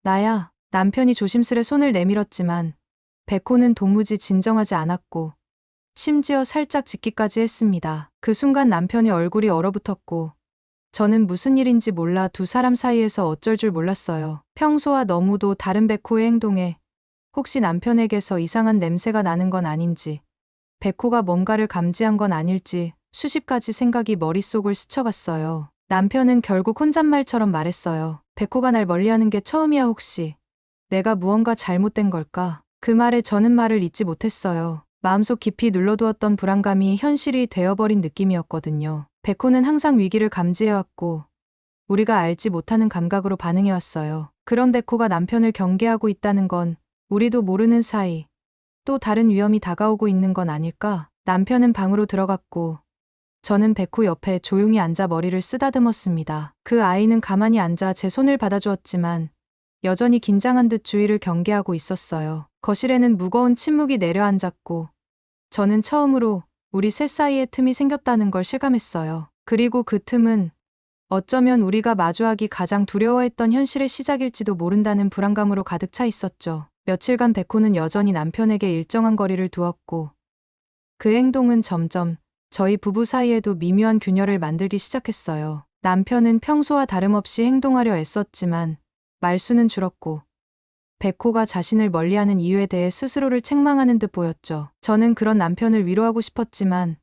나야. 남편이 조심스레 손을 내밀었지만 백호는 도무지 진정하지 않았고 심지어 살짝 짖기까지 했습니다. 그 순간 남편의 얼굴이 얼어붙었고 저는 무슨 일인지 몰라 두 사람 사이에서 어쩔 줄 몰랐어요. 평소와 너무도 다른 백호의 행동에 혹시 남편에게서 이상한 냄새가 나는 건 아닌지, 백호가 뭔가를 감지한 건 아닐지 수십 가지 생각이 머릿속을 스쳐갔어요. 남편은 결국 혼잣말처럼 말했어요. 백호가 날 멀리하는 게 처음이야 혹시. 내가 무언가 잘못된 걸까? 그 말에 저는 말을 잇지 못했어요. 마음속 깊이 눌러두었던 불안감이 현실이 되어버린 느낌이었거든요. 백호는 항상 위기를 감지해왔고 우리가 알지 못하는 감각으로 반응해왔어요. 그런 백호가 남편을 경계하고 있다는 건 우리도 모르는 사이 또 다른 위험이 다가오고 있는 건 아닐까? 남편은 방으로 들어갔고 저는 백호 옆에 조용히 앉아 머리를 쓰다듬었습니다. 그 아이는 가만히 앉아 제 손을 받아주었지만 여전히 긴장한 듯 주위를 경계하고 있었어요. 거실에는 무거운 침묵이 내려앉았고 저는 처음으로 우리 셋 사이에 틈이 생겼다는 걸 실감했어요. 그리고 그 틈은 어쩌면 우리가 마주하기 가장 두려워했던 현실의 시작일지도 모른다는 불안감으로 가득 차 있었죠. 며칠간 백호는 여전히 남편에게 일정한 거리를 두었고 그 행동은 점점 저희 부부 사이에도 미묘한 균열을 만들기 시작했어요. 남편은 평소와 다름없이 행동하려 애썼지만 말수는 줄었고 백호가 자신을 멀리하는 이유에 대해 스스로를 책망하는 듯 보였죠. 저는 그런 남편을 위로하고 싶었지만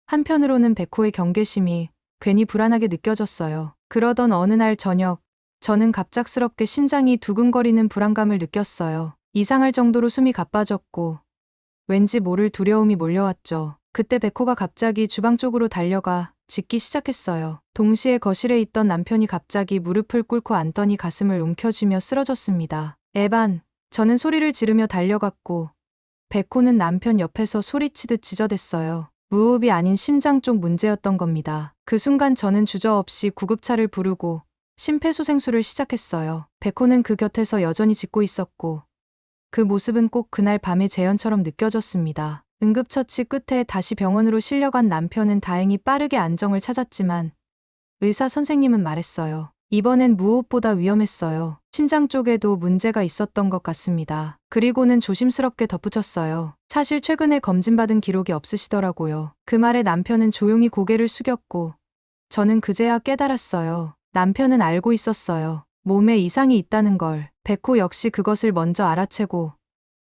한편으로는 백호의 경계심이 괜히 불안하게 느껴졌어요. 그러던 어느 날 저녁, 저는 갑작스럽게 심장이 두근거리는 불안감을 느꼈어요. 이상할 정도로 숨이 가빠졌고 왠지 모를 두려움이 몰려왔죠. 그때 백호가 갑자기 주방 쪽으로 달려가 짖기 시작했어요. 동시에 거실에 있던 남편이 갑자기 무릎을 꿇고 앉더니 가슴을 움켜쥐며 쓰러졌습니다. 에반, 저는 소리를 지르며 달려갔고 백호는 남편 옆에서 소리치듯 지저댔어요. 무호흡이 아닌 심장 쪽 문제였던 겁니다. 그 순간 저는 주저없이 구급차를 부르고 심폐소생술을 시작했어요. 백호는 그 곁에서 여전히 짖고 있었고 그 모습은 꼭 그날 밤의 재현처럼 느껴졌습니다. 응급처치 끝에 다시 병원으로 실려간 남편은 다행히 빠르게 안정을 찾았지만 의사 선생님은 말했어요. 이번엔 무호흡보다 위험했어요. 심장 쪽에도 문제가 있었던 것 같습니다. 그리고는 조심스럽게 덧붙였어요. 사실 최근에 검진받은 기록이 없으시더라고요. 그 말에 남편은 조용히 고개를 숙였고 저는 그제야 깨달았어요. 남편은 알고 있었어요. 몸에 이상이 있다는 걸. 백호 역시 그것을 먼저 알아채고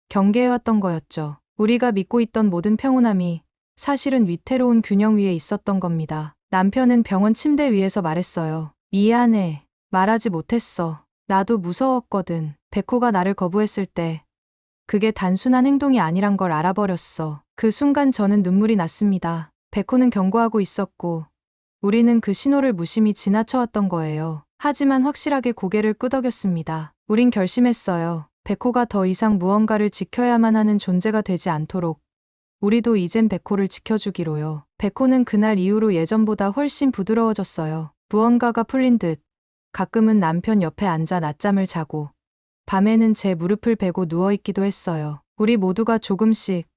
경계해왔던 거였죠. 우리가 믿고 있던 모든 평온함이 사실은 위태로운 균형 위에 있었던 겁니다. 남편은 병원 침대 위에서 말했어요. 미안해. 말하지 못했어. 나도 무서웠거든. 백호가 나를 거부했을 때 그게 단순한 행동이 아니란 걸 알아버렸어. 그 순간 저는 눈물이 났습니다. 백호는 경고하고 있었고 우리는 그 신호를 무심히 지나쳐왔던 거예요. 하지만 확실하게 고개를 끄덕였습니다. 우린 결심했어요. 백호가 더 이상 무언가를 지켜야만 하는 존재가 되지 않도록 우리도 이젠 백호를 지켜주기로요. 백호는 그날 이후로 예전보다 훨씬 부드러워졌어요. 무언가가 풀린 듯 가끔은 남편 옆에 앉아 낮잠을 자고 밤에는 제 무릎을 베고 누워있기도 했어요. 우리 모두가 조금씩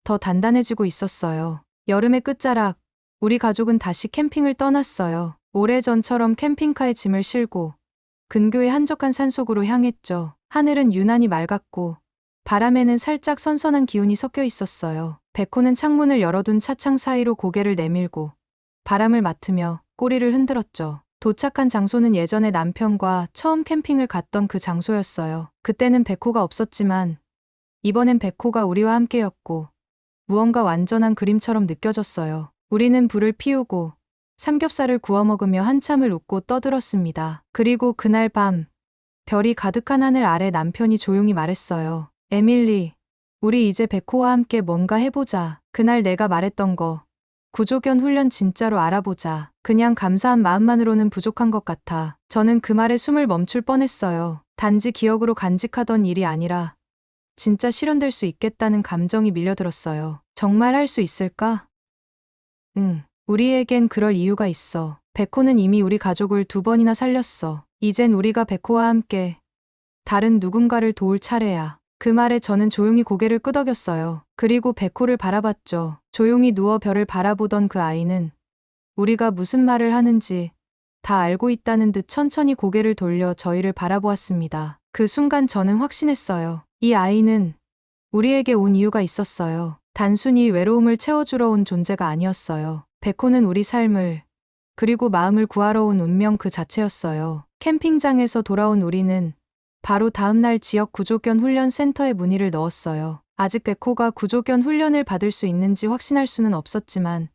더 단단해지고 있었어요. 여름의 끝자락, 우리 가족은 다시 캠핑을 떠났어요. 오래전처럼 캠핑카에 짐을 실고 근교의 한적한 산속으로 향했죠. 하늘은 유난히 맑았고 바람에는 살짝 선선한 기운이 섞여 있었어요. 백호는 창문을 열어둔 차창 사이로 고개를 내밀고 바람을 맡으며 꼬리를 흔들었죠. 도착한 장소는 예전에 남편과 처음 캠핑을 갔던 그 장소였어요. 그때는 백호가 없었지만 이번엔 백호가 우리와 함께였고 무언가 완전한 그림처럼 느껴졌어요. 우리는 불을 피우고 삼겹살을 구워 먹으며 한참을 웃고 떠들었습니다. 그리고 그날 밤 별이 가득한 하늘 아래 남편이 조용히 말했어요. 에밀리, 우리 이제 백호와 함께 뭔가 해보자. 그날 내가 말했던 거, 구조견 훈련 진짜로 알아보자. 그냥 감사한 마음만으로는 부족한 것 같아. 저는 그 말에 숨을 멈출 뻔했어요. 단지 기억으로 간직하던 일이 아니라 진짜 실현될 수 있겠다는 감정이 밀려들었어요. 정말 할 수 있을까? 응, 우리에겐 그럴 이유가 있어. 백호는 이미 우리 가족을 2번이나 살렸어. 이젠 우리가 백호와 함께 다른 누군가를 도울 차례야. 그 말에 저는 조용히 고개를 끄덕였어요. 그리고 백호를 바라봤죠. 조용히 누워 별을 바라보던 그 아이는 우리가 무슨 말을 하는지 다 알고 있다는 듯 천천히 고개를 돌려 저희를 바라보았습니다. 그 순간 저는 확신했어요. 이 아이는 우리에게 온 이유가 있었어요. 단순히 외로움을 채워주러 온 존재가 아니었어요. 백호는 우리 삶을 그리고 마음을 구하러 온 운명 그 자체였어요. 캠핑장에서 돌아온 우리는 바로 다음날 지역 구조견 훈련 센터에 문의를 넣었어요. 아직 백호가 구조견 훈련을 받을 수 있는지 확신할 수는 없었지만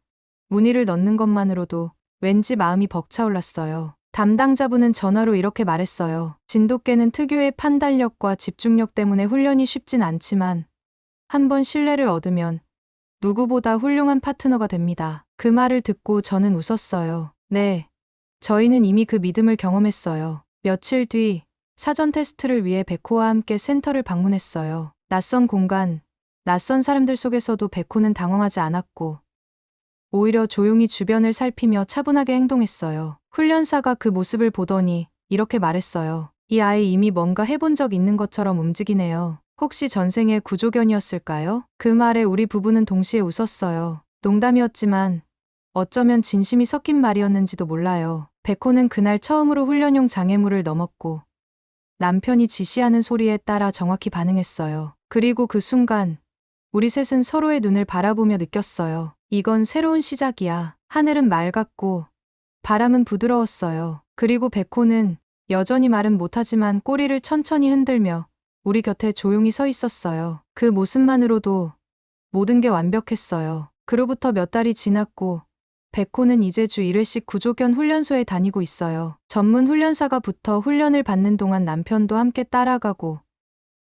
문의를 넣는 것만으로도 왠지 마음이 벅차올랐어요. 담당자분은 전화로 이렇게 말했어요. 진돗개는 특유의 판단력과 집중력 때문에 훈련이 쉽진 않지만 한번 신뢰를 얻으면 누구보다 훌륭한 파트너가 됩니다. 그 말을 듣고 저는 웃었어요. 네, 저희는 이미 그 믿음을 경험했어요. 며칠 뒤 사전 테스트를 위해 백호와 함께 센터를 방문했어요. 낯선 공간, 낯선 사람들 속에서도 백호는 당황하지 않았고 오히려 조용히 주변을 살피며 차분하게 행동했어요. 훈련사가 그 모습을 보더니 이렇게 말했어요. 이 아이 이미 뭔가 해본 적 있는 것처럼 움직이네요. 혹시 전생에 구조견이었을까요? 그 말에 우리 부부는 동시에 웃었어요. 농담이었지만 어쩌면 진심이 섞인 말이었는지도 몰라요. 백호는 그날 처음으로 훈련용 장애물을 넘었고 남편이 지시하는 소리에 따라 정확히 반응했어요. 그리고 그 순간 우리 셋은 서로의 눈을 바라보며 느꼈어요. 이건 새로운 시작이야. 하늘은 맑았고 바람은 부드러웠어요. 그리고 백호는 여전히 말은 못하지만 꼬리를 천천히 흔들며 우리 곁에 조용히 서 있었어요. 그 모습만으로도 모든 게 완벽했어요. 그로부터 몇 달이 지났고 백호는 이제 주 1회씩 구조견 훈련소에 다니고 있어요. 전문 훈련사가 붙어 훈련을 받는 동안 남편도 함께 따라가고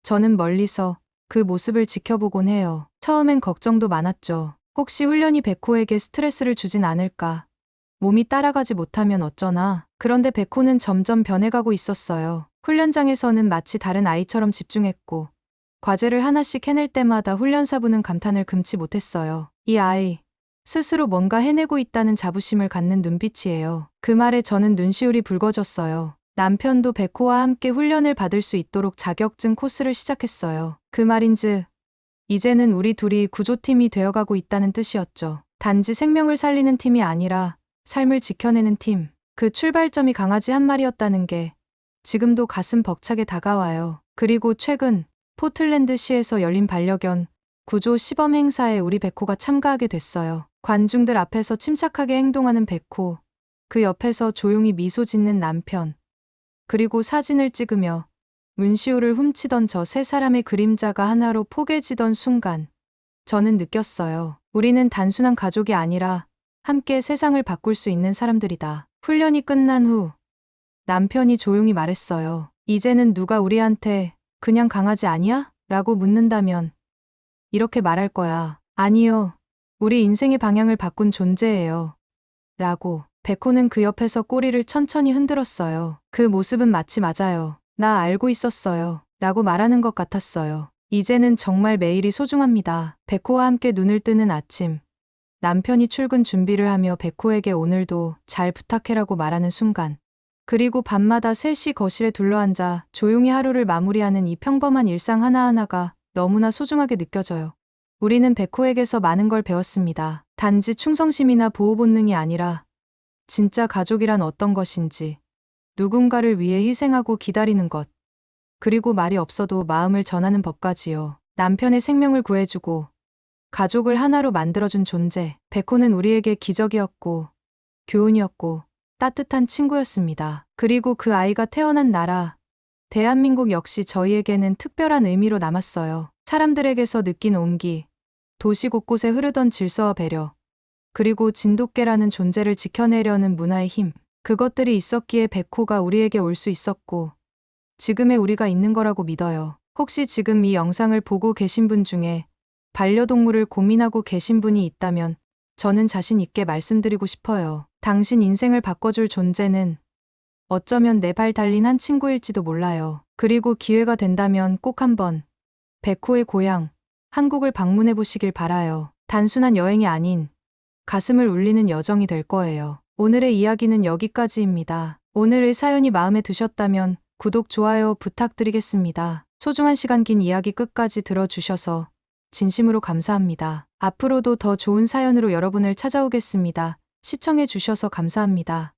저는 멀리서 그 모습을 지켜보곤 해요. 처음엔 걱정도 많았죠. 혹시 훈련이 백호에게 스트레스를 주진 않을까? 몸이 따라가지 못하면 어쩌나? 그런데 백호는 점점 변해가고 있었어요. 훈련장에서는 마치 다른 아이처럼 집중했고 과제를 하나씩 해낼 때마다 훈련사분은 감탄을 금치 못했어요. 이 아이, 스스로 뭔가 해내고 있다는 자부심을 갖는 눈빛이에요. 그 말에 저는 눈시울이 붉어졌어요. 남편도 백호와 함께 훈련을 받을 수 있도록 자격증 코스를 시작했어요. 그 말인즉 이제는 우리 둘이 구조팀이 되어가고 있다는 뜻이었죠. 단지 생명을 살리는 팀이 아니라 삶을 지켜내는 팀. 그 출발점이 강아지 한 마리였다는 게 지금도 가슴 벅차게 다가와요. 그리고 최근 포틀랜드시에서 열린 반려견 구조 시범 행사에 우리 백호가 참가하게 됐어요. 관중들 앞에서 침착하게 행동하는 백호, 그 옆에서 조용히 미소 짓는 남편, 그리고 사진을 찍으며 문시호를 훔치던 저 세 사람의 그림자가 하나로 포개지던 순간 저는 느꼈어요. 우리는 단순한 가족이 아니라 함께 세상을 바꿀 수 있는 사람들이다. 훈련이 끝난 후 남편이 조용히 말했어요. 이제는 누가 우리한테 그냥 강아지 아니야? 라고 묻는다면 이렇게 말할 거야. 아니요. 우리 인생의 방향을 바꾼 존재예요. 라고. 백호는 그 옆에서 꼬리를 천천히 흔들었어요. 그 모습은 마치 맞아요. 나 알고 있었어요. 라고 말하는 것 같았어요. 이제는 정말 매일이 소중합니다. 백호와 함께 눈을 뜨는 아침. 남편이 출근 준비를 하며 백호에게 오늘도 잘 부탁해라고 말하는 순간. 그리고 밤마다 셋이 거실에 둘러앉아 조용히 하루를 마무리하는 이 평범한 일상 하나하나가 너무나 소중하게 느껴져요. 우리는 백호에게서 많은 걸 배웠습니다. 단지 충성심이나 보호 본능이 아니라 진짜 가족이란 어떤 것인지, 누군가를 위해 희생하고 기다리는 것, 그리고 말이 없어도 마음을 전하는 법까지요. 남편의 생명을 구해주고 가족을 하나로 만들어준 존재. 백호는 우리에게 기적이었고 교훈이었고 따뜻한 친구였습니다. 그리고 그 아이가 태어난 나라, 대한민국 역시 저희에게는 특별한 의미로 남았어요. 사람들에게서 느낀 온기, 도시 곳곳에 흐르던 질서와 배려, 그리고 진돗개라는 존재를 지켜내려는 문화의 힘. 그것들이 있었기에 백호가 우리에게 올 수 있었고 지금의 우리가 있는 거라고 믿어요. 혹시 지금 이 영상을 보고 계신 분 중에 반려동물을 고민하고 계신 분이 있다면 저는 자신 있게 말씀드리고 싶어요. 당신 인생을 바꿔줄 존재는 어쩌면 내 발 달린 한 친구일지도 몰라요. 그리고 기회가 된다면 꼭 한번 백호의 고향, 한국을 방문해 보시길 바라요. 단순한 여행이 아닌 가슴을 울리는 여정이 될 거예요. 오늘의 이야기는 여기까지입니다. 오늘의 사연이 마음에 드셨다면 구독, 좋아요 부탁드리겠습니다. 소중한 시간 긴 이야기 끝까지 들어주셔서 진심으로 감사합니다. 앞으로도 더 좋은 사연으로 여러분을 찾아오겠습니다. 시청해 주셔서 감사합니다.